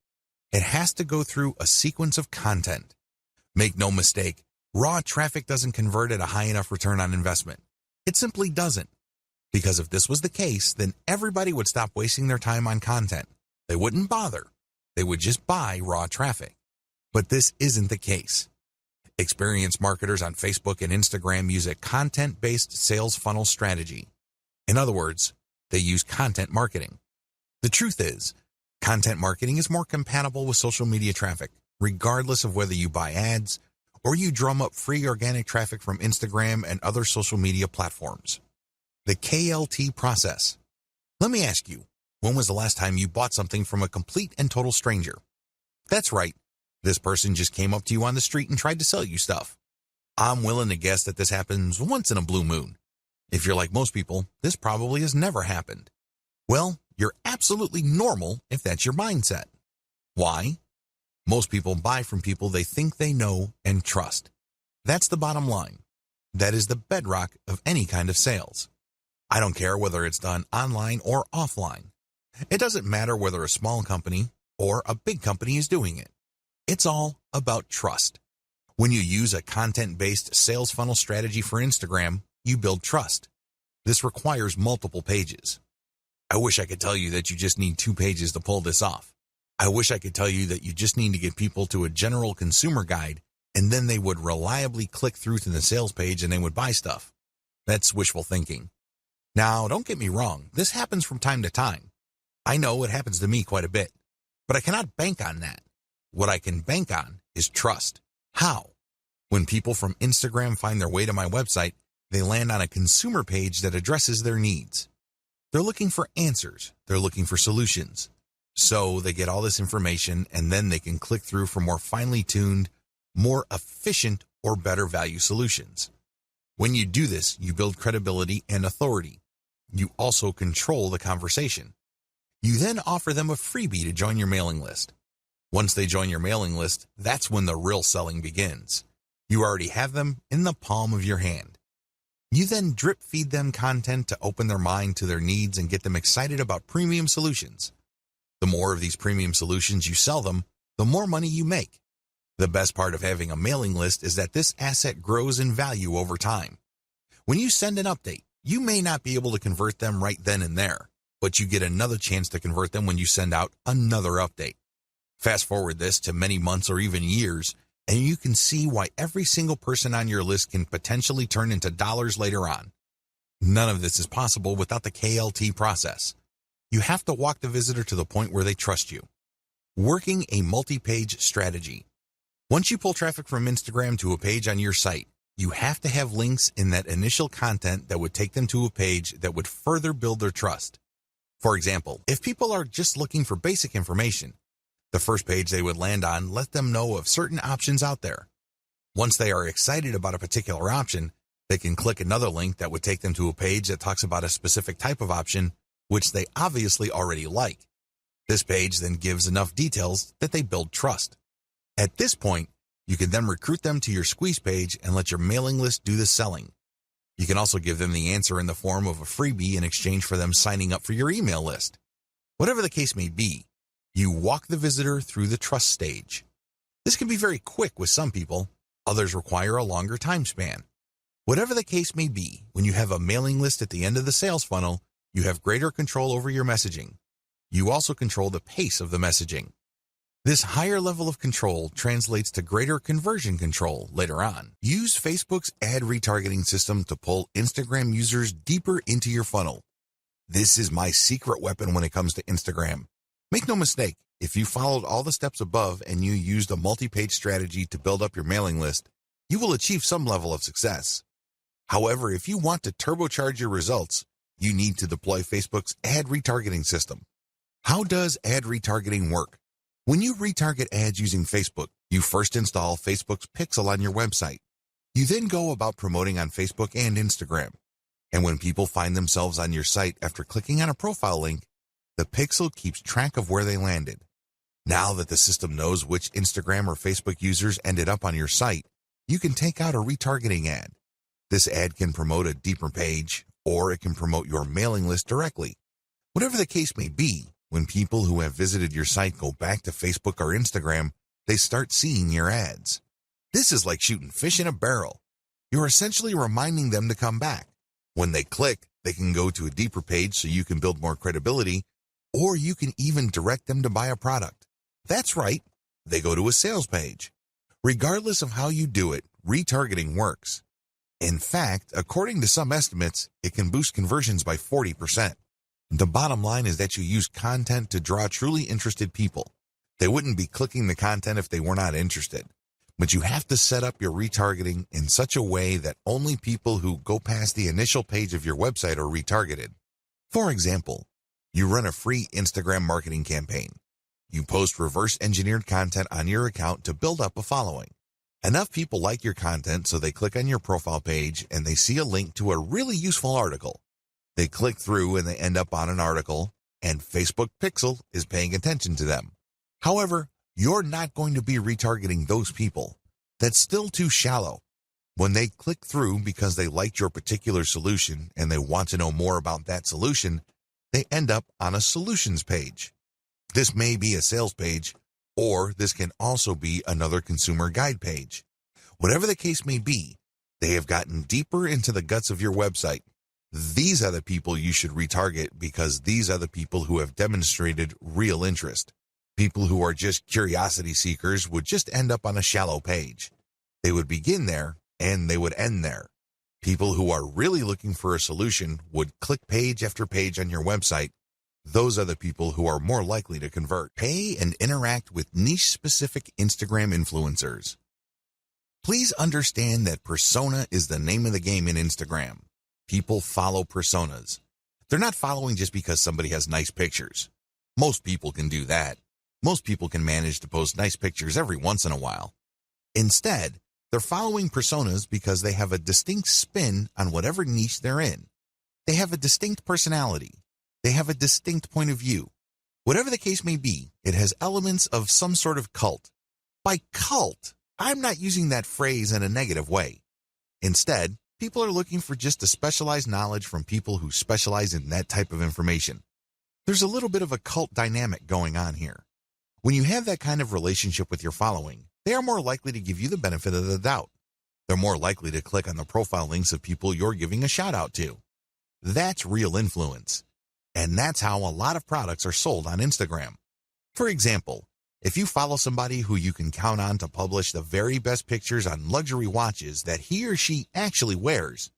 It has to go through a sequence of content. Make no mistake, raw traffic doesn't convert at a high enough return on investment. It simply doesn't. Because if this was the case, then everybody would stop wasting their time on content. They wouldn't bother. They would just buy raw traffic. But this isn't the case. Experienced marketers on Facebook and Instagram use a content-based sales funnel strategy. In other words, they use content marketing. The truth is, content marketing is more compatible with social media traffic, regardless of whether you buy ads or you drum up free organic traffic from Instagram and other social media platforms. The KLT process. Let me ask you, when was the last time you bought something from a complete and total stranger? That's right. This person just came up to you on the street and tried to sell you stuff. I'm willing to guess that this happens once in a blue moon. If you're like most people, this probably has never happened. Well, you're absolutely normal if that's your mindset. Why? Most people buy from people they think they know and trust. That's the bottom line. That is the bedrock of any kind of sales. I don't care whether it's done online or offline. It doesn't matter whether a small company or a big company is doing it. It's all about trust. When you use a content-based sales funnel strategy for Instagram, you build trust. This requires multiple pages. I wish I could tell you that you just need 2 pages to pull this off. I wish I could tell you that you just need to get people to a general consumer guide and then they would reliably click through to the sales page and they would buy stuff. That's wishful thinking. Now, don't get me wrong, this happens from time to time. I know it happens to me quite a bit, but I cannot bank on that. What I can bank on is trust. How? When people from Instagram find their way to my website, they land on a consumer page that addresses their needs. They're looking for answers. They're looking for solutions. So they get all this information and then they can click through for more finely tuned, more efficient or better value solutions. When you do this, you build credibility and authority. You also control the conversation. You then offer them a freebie to join your mailing list. Once they join your mailing list, that's when the real selling begins. You already have them in the palm of your hand. You then drip feed them content to open their mind to their needs and get them excited about premium solutions. The more of these premium solutions you sell them, the more money you make. The best part of having a mailing list is that this asset grows in value over time. When you send an update, you may not be able to convert them right then and there, but you get another chance to convert them when you send out another update. Fast forward this to many months or even years, and you can see why every single person on your list can potentially turn into dollars later on. None of this is possible without the KLT process. You have to walk the visitor to the point where they trust you. Working a multi-page strategy. Once you pull traffic from Instagram to a page on your site, you have to have links in that initial content that would take them to a page that would further build their trust. For example, if people are just looking for basic information, the first page they would land on let them know of certain options out there. Once they are excited about a particular option, they can click another link that would take them to a page that talks about a specific type of option, which they obviously already like. This page then gives enough details that they build trust. At this point, you can then recruit them to your squeeze page and let your mailing list do the selling. You can also give them the answer in the form of a freebie in exchange for them signing up for your email list. Whatever the case may be, you walk the visitor through the trust stage. This can be very quick with some people, others require a longer time span. Whatever the case may be, when you have a mailing list at the end of the sales funnel, you have greater control over your messaging. You also control the pace of the messaging. This higher level of control translates to greater conversion control later on. Use Facebook's ad retargeting system to pull Instagram users deeper into your funnel. This is my secret weapon when it comes to Instagram. Make no mistake, if you followed all the steps above and you used a multi-page strategy to build up your mailing list, you will achieve some level of success. However, if you want to turbocharge your results, you need to deploy Facebook's ad retargeting system. How does ad retargeting work? When you retarget ads using Facebook, you first install Facebook's Pixel on your website. You then go about promoting on Facebook and Instagram. And when people find themselves on your site after clicking on a profile link, the Pixel keeps track of where they landed. Now that the system knows which Instagram or Facebook users ended up on your site, you can take out a retargeting ad. This ad can promote a deeper page, or it can promote your mailing list directly. Whatever the case may be, when people who have visited your site go back to Facebook or Instagram, they start seeing your ads. This is like shooting fish in a barrel. You're essentially reminding them to come back. When they click, they can go to a deeper page so you can build more credibility, or you can even direct them to buy a product. That's right, they go to a sales page. Regardless of how you do it, retargeting works. In fact, according to some estimates, it can boost conversions by 40%. The bottom line is that you use content to draw truly interested people. They wouldn't be clicking the content if they were not interested. But you have to set up your retargeting in such a way that only people who go past the initial page of your website are retargeted. For example, you run a free Instagram marketing campaign. You post reverse-engineered content on your account to build up a following. Enough people like your content so they click on your profile page and they see a link to a really useful article. They click through and they end up on an article, and Facebook Pixel is paying attention to them. However, you're not going to be retargeting those people. That's still too shallow. When they click through because they liked your particular solution and they want to know more about that solution, they end up on a solutions page. This may be a sales page, or this can also be another consumer guide page. Whatever the case may be, they have gotten deeper into the guts of your website. These are the people you should retarget because these are the people who have demonstrated real interest. People who are just curiosity seekers would just end up on a shallow page. They would begin there and they would end there. People who are really looking for a solution would click page after page on your website. Those are the people who are more likely to convert. Pay and interact with niche-specific Instagram influencers. Please understand that persona is the name of the game in Instagram. People follow personas. They're not following just because somebody has nice pictures. Most people can do that. Most people can manage to post nice pictures every once in a while. Instead, they're following personas because they have a distinct spin on whatever niche they're in. They have a distinct personality. They have a distinct point of view. Whatever the case may be, it has elements of some sort of cult. By cult, I'm not using that phrase in a negative way. Instead, people are looking for just a specialized knowledge from people who specialize in that type of information. There's a little bit of a cult dynamic going on here. When you have that kind of relationship with your following, they are more likely to give you the benefit of the doubt. They're more likely to click on the profile links of people you're giving a shout out to. That's real influence. And that's how a lot of products are sold on Instagram. For example, if you follow somebody who you can count on to publish the very best pictures on luxury watches that he or she actually wears,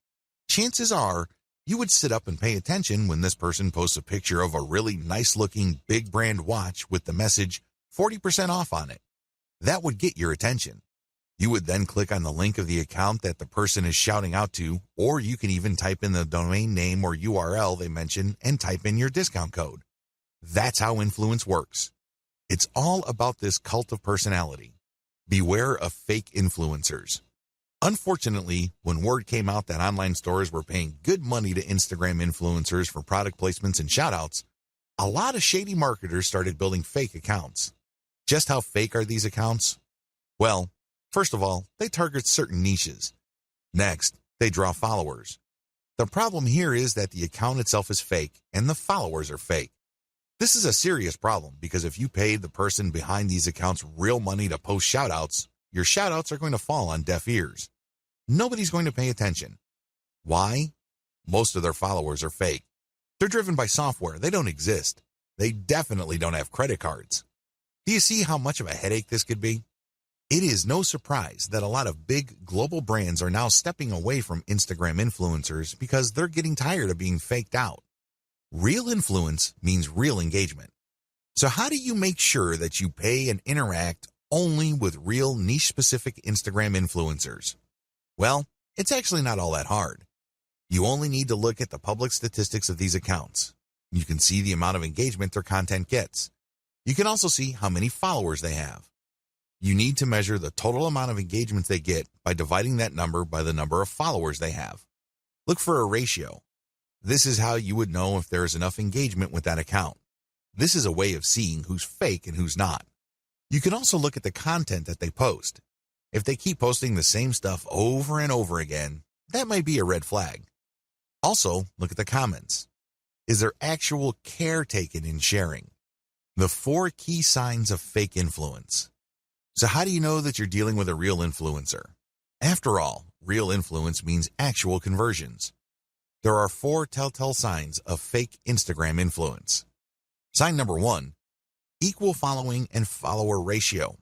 chances are you would sit up and pay attention when this person posts a picture of a really nice-looking big brand watch with the message 40% off on it. That would get your attention. You would then click on the link of the account that the person is shouting out to, or you can even type in the domain name or URL they mention and type in your discount code. That's how influence works. It's all about this cult of personality. Beware of fake influencers. Unfortunately, when word came out that online stores were paying good money to Instagram influencers for product placements and shoutouts, a lot of shady marketers started building fake accounts. Just how fake are these accounts? Well, first of all, they target certain niches. Next, they draw followers. The problem here is that the account itself is fake and the followers are fake. This is a serious problem because if you paid the person behind these accounts real money to post shoutouts, your shoutouts are going to fall on deaf ears. Nobody's going to pay attention. Why? Most of their followers are fake. They're driven by software. They don't exist. They definitely don't have credit cards. Do you see how much of a headache this could be? It is no surprise that a lot of big global brands are now stepping away from Instagram influencers because they're getting tired of being faked out. Real influence means real engagement. So how do you make sure that you pay and interact only with real niche-specific Instagram influencers? Well, it's actually not all that hard. You only need to look at the public statistics of these accounts. You can see the amount of engagement their content gets. You can also see how many followers they have. You need to measure the total amount of engagements they get by dividing that number by the number of followers they have. Look for a ratio. This is how you would know if there is enough engagement with that account. This is a way of seeing who's fake and who's not. You can also look at the content that they post. If they keep posting the same stuff over and over again, that might be a red flag. Also, look at the comments. Is there actual care taken in sharing? The 4 key signs of fake influence. So how do you know that you're dealing with a real influencer? After all, real influence means actual conversions. There are 4 telltale signs of fake Instagram influence. Sign number 1, equal following and follower ratio.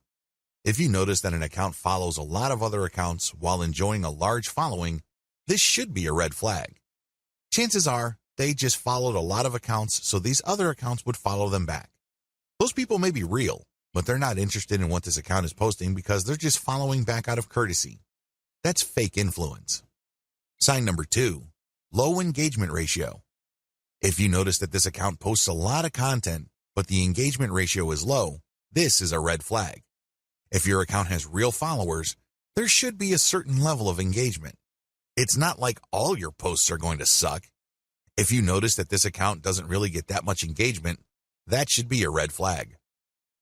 If you notice that an account follows a lot of other accounts while enjoying a large following, this should be a red flag. Chances are they just followed a lot of accounts, so these other accounts would follow them back. Those people may be real, but they're not interested in what this account is posting because they're just following back out of courtesy. That's fake influence. Sign number 2, low engagement ratio. If you notice that this account posts a lot of content, but the engagement ratio is low, this is a red flag. If your account has real followers, there should be a certain level of engagement. It's not like all your posts are going to suck. If you notice that this account doesn't really get that much engagement, that should be a red flag.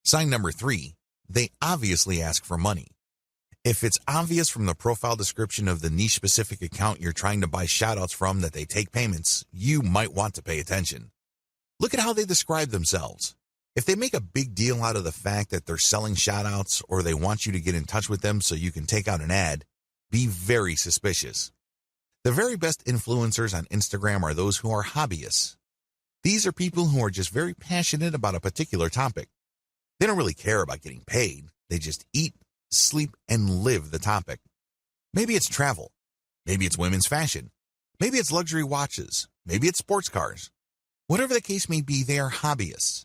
Sign number 3, they obviously ask for money. If it's obvious from the profile description of the niche-specific account you're trying to buy shoutouts from that they take payments, you might want to pay attention. Look at how they describe themselves. If they make a big deal out of the fact that they're selling shoutouts or they want you to get in touch with them so you can take out an ad, be very suspicious. The very best influencers on Instagram are those who are hobbyists. These are people who are just very passionate about a particular topic. They don't really care about getting paid. They just eat, sleep, and live the topic. Maybe it's travel. Maybe it's women's fashion. Maybe it's luxury watches. Maybe it's sports cars. Whatever the case may be, they are hobbyists.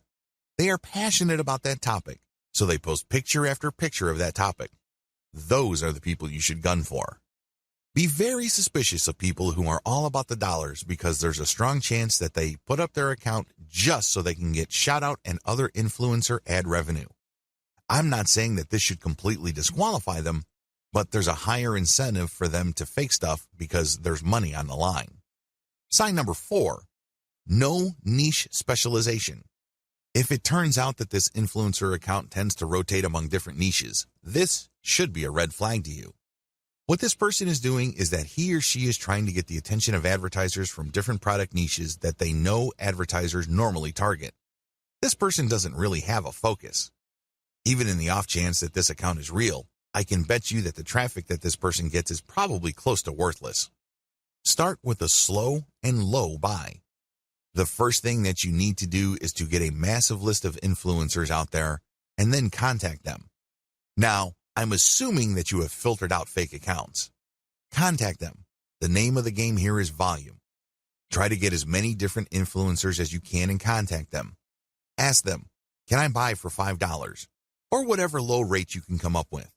They are passionate about that topic, so they post picture after picture of that topic. Those are the people you should gun for. Be very suspicious of people who are all about the dollars because there's a strong chance that they put up their account just so they can get shoutout and other influencer ad revenue. I'm not saying that this should completely disqualify them, but there's a higher incentive for them to fake stuff because there's money on the line. Sign number 4, no niche specialization. If it turns out that this influencer account tends to rotate among different niches, this should be a red flag to you. What this person is doing is that he or she is trying to get the attention of advertisers from different product niches that they know advertisers normally target. This person doesn't really have a focus. Even in the off chance that this account is real, I can bet you that the traffic that this person gets is probably close to worthless. Start with a slow and low buy. The first thing that you need to do is to get a massive list of influencers out there and then contact them. Now, I'm assuming that you have filtered out fake accounts. Contact them. The name of the game here is volume. Try to get as many different influencers as you can and contact them. Ask them, can I buy for $5? Or whatever low rate you can come up with.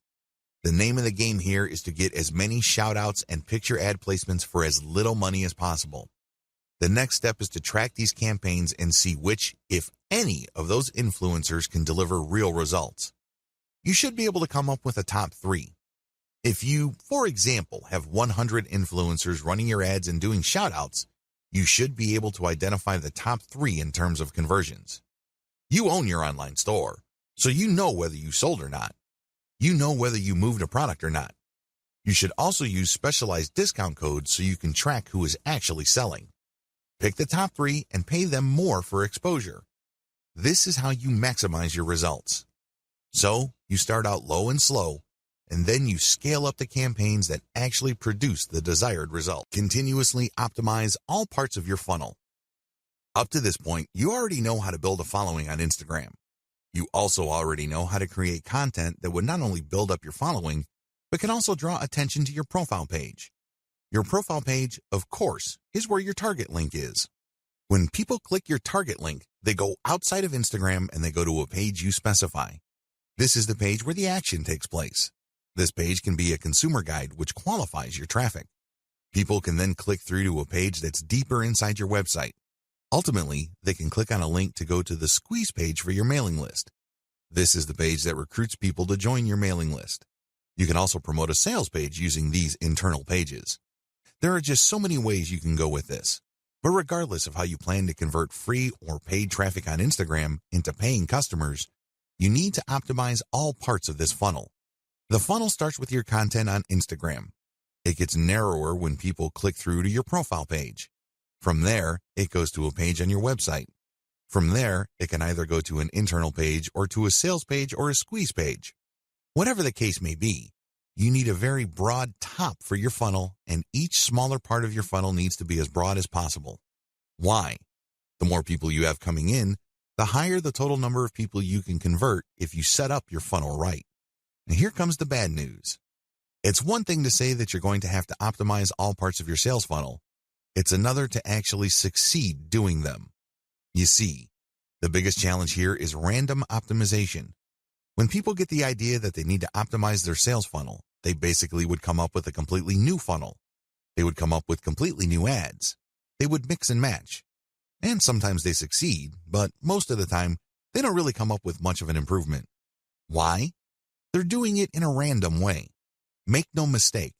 The name of the game here is to get as many shout-outs and picture ad placements for as little money as possible. The next step is to track these campaigns and see which, if any, of those influencers can deliver real results. You should be able to come up with a top 3. If you, for example, have 100 influencers running your ads and doing shout-outs, you should be able to identify the top 3 in terms of conversions. You own your online store, so you know whether you sold or not. You know whether you moved a product or not. You should also use specialized discount codes so you can track who is actually selling. Pick the top 3 and pay them more for exposure. This is how you maximize your results. So, you start out low and slow, and then you scale up the campaigns that actually produce the desired result. Continuously optimize all parts of your funnel. Up to this point, you already know how to build a following on Instagram. You also already know how to create content that would not only build up your following, but can also draw attention to your profile page. Your profile page, of course, is where your target link is. When people click your target link, they go outside of Instagram and they go to a page you specify. This is the page where the action takes place. This page can be a consumer guide which qualifies your traffic. People can then click through to a page that's deeper inside your website. Ultimately, they can click on a link to go to the squeeze page for your mailing list. This is the page that recruits people to join your mailing list. You can also promote a sales page using these internal pages. There are just so many ways you can go with this. But regardless of how you plan to convert free or paid traffic on Instagram into paying customers, you need to optimize all parts of this funnel. The funnel starts with your content on Instagram. It gets narrower when people click through to your profile page. From there, it goes to a page on your website. From there, it can either go to an internal page or to a sales page or a squeeze page. Whatever the case may be, you need a very broad top for your funnel, and each smaller part of your funnel needs to be as broad as possible. Why? The more people you have coming in, the higher the total number of people you can convert if you set up your funnel right. And here comes the bad news. It's one thing to say that you're going to have to optimize all parts of your sales funnel. It's another to actually succeed doing them. You see, the biggest challenge here is random optimization. When people get the idea that they need to optimize their sales funnel, they basically would come up with a completely new funnel. They would come up with completely new ads. They would mix and match. And sometimes they succeed, but most of the time, they don't really come up with much of an improvement. Why? They're doing it in a random way. Make no mistake,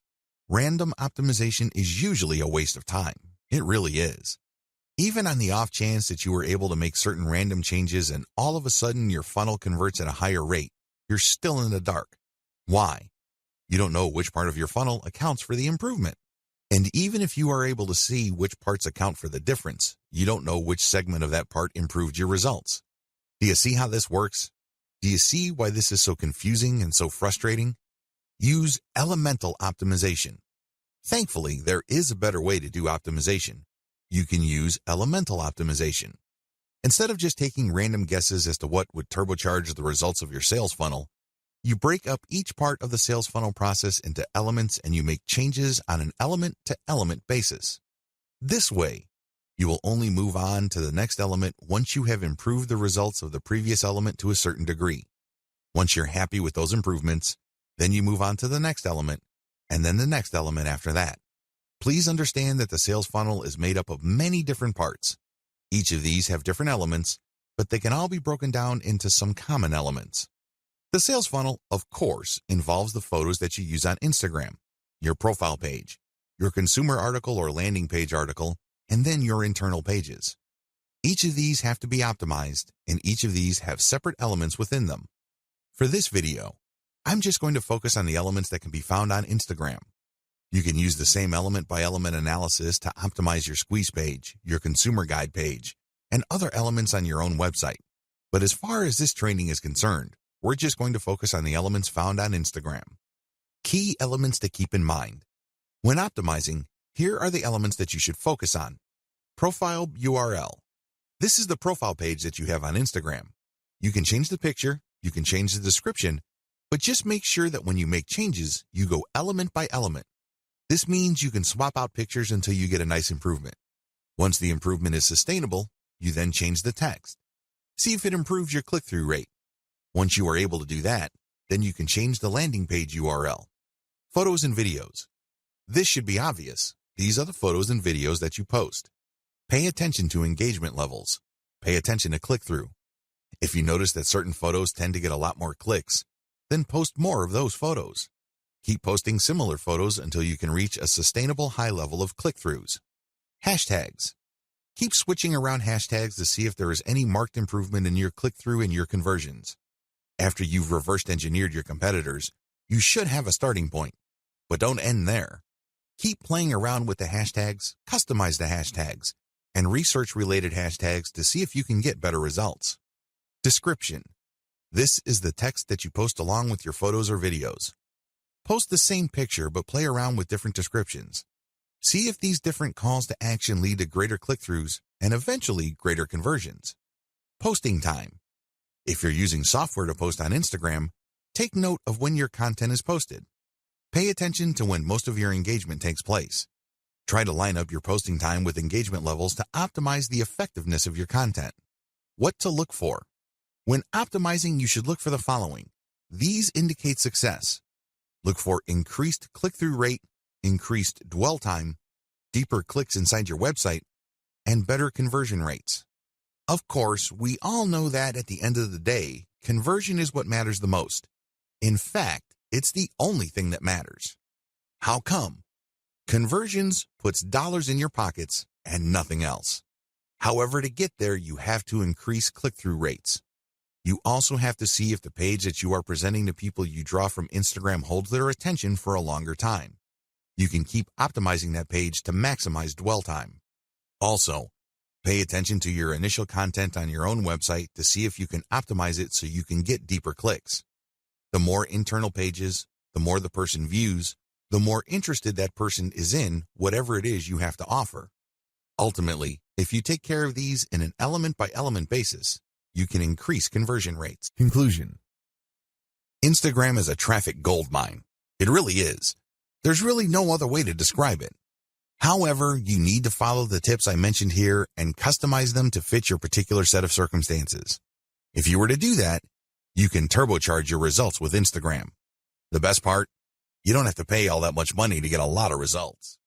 random optimization is usually a waste of time. It really is. Even on the off chance that you were able to make certain random changes and all of a sudden your funnel converts at a higher rate, you're still in the dark. Why? You don't know which part of your funnel accounts for the improvement. And even if you are able to see which parts account for the difference, you don't know which segment of that part improved your results. Do you see how this works? Do you see why this is so confusing and so frustrating? Use elemental optimization. Thankfully, there is a better way to do optimization. You can use elemental optimization. Instead of just taking random guesses as to what would turbocharge the results of your sales funnel, you break up each part of the sales funnel process into elements and you make changes on an element-to-element basis. This way, you will only move on to the next element once you have improved the results of the previous element to a certain degree. Once you're happy with those improvements, then you move on to the next element, and then the next element after that. Please understand that the sales funnel is made up of many different parts. Each of these have different elements, but they can all be broken down into some common elements. The sales funnel, of course, involves the photos that you use on Instagram, your profile page, your consumer article or landing page article, and then your internal pages. Each of these have to be optimized, and each of these have separate elements within them. For this video, I'm just going to focus on the elements that can be found on Instagram. You can use the same element-by-element analysis to optimize your squeeze page, your consumer guide page, and other elements on your own website. But as far as this training is concerned, we're just going to focus on the elements found on Instagram. Key elements to keep in mind. When optimizing, here are the elements that you should focus on. Profile URL. This is the profile page that you have on Instagram. You can change the picture, you can change the description, but just make sure that when you make changes, you go element by element. This means you can swap out pictures until you get a nice improvement. Once the improvement is sustainable, you then change the text. See if it improves your click-through rate. Once you are able to do that, then you can change the landing page URL. Photos and videos. This should be obvious. These are the photos and videos that you post. Pay attention to engagement levels. Pay attention to click-through. If you notice that certain photos tend to get a lot more clicks, then post more of those photos. Keep posting similar photos until you can reach a sustainable high level of click-throughs. Hashtags. Keep switching around hashtags to see if there is any marked improvement in your click-through and your conversions. After you've reversed engineered your competitors, you should have a starting point. But don't end there. Keep playing around with the hashtags, customize the hashtags, and research related hashtags to see if you can get better results. Description. This is the text that you post along with your photos or videos. Post the same picture but play around with different descriptions. See if these different calls to action lead to greater click-throughs and eventually greater conversions. Posting time. If you're using software to post on Instagram, take note of when your content is posted. Pay attention to when most of your engagement takes place. Try to line up your posting time with engagement levels to optimize the effectiveness of your content. What to look for. When optimizing, you should look for the following. These indicate success. Look for increased click-through rate, increased dwell time, deeper clicks inside your website, and better conversion rates. Of course, we all know that at the end of the day, conversion is what matters the most. In fact, it's the only thing that matters. How come? Conversions puts dollars in your pockets and nothing else. However, to get there, you have to increase click-through rates. You also have to see if the page that you are presenting to people you draw from Instagram holds their attention for a longer time. You can keep optimizing that page to maximize dwell time. Also, pay attention to your initial content on your own website to see if you can optimize it so you can get deeper clicks. The more internal pages, the more the person views, the more interested that person is in whatever it is you have to offer. Ultimately, if you take care of these in an element-by-element basis, you can increase conversion rates. Conclusion. Instagram is a traffic goldmine. It really is. There's really no other way to describe it. However, you need to follow the tips I mentioned here and customize them to fit your particular set of circumstances. If you were to do that, you can turbocharge your results with Instagram. The best part? You don't have to pay all that much money to get a lot of results.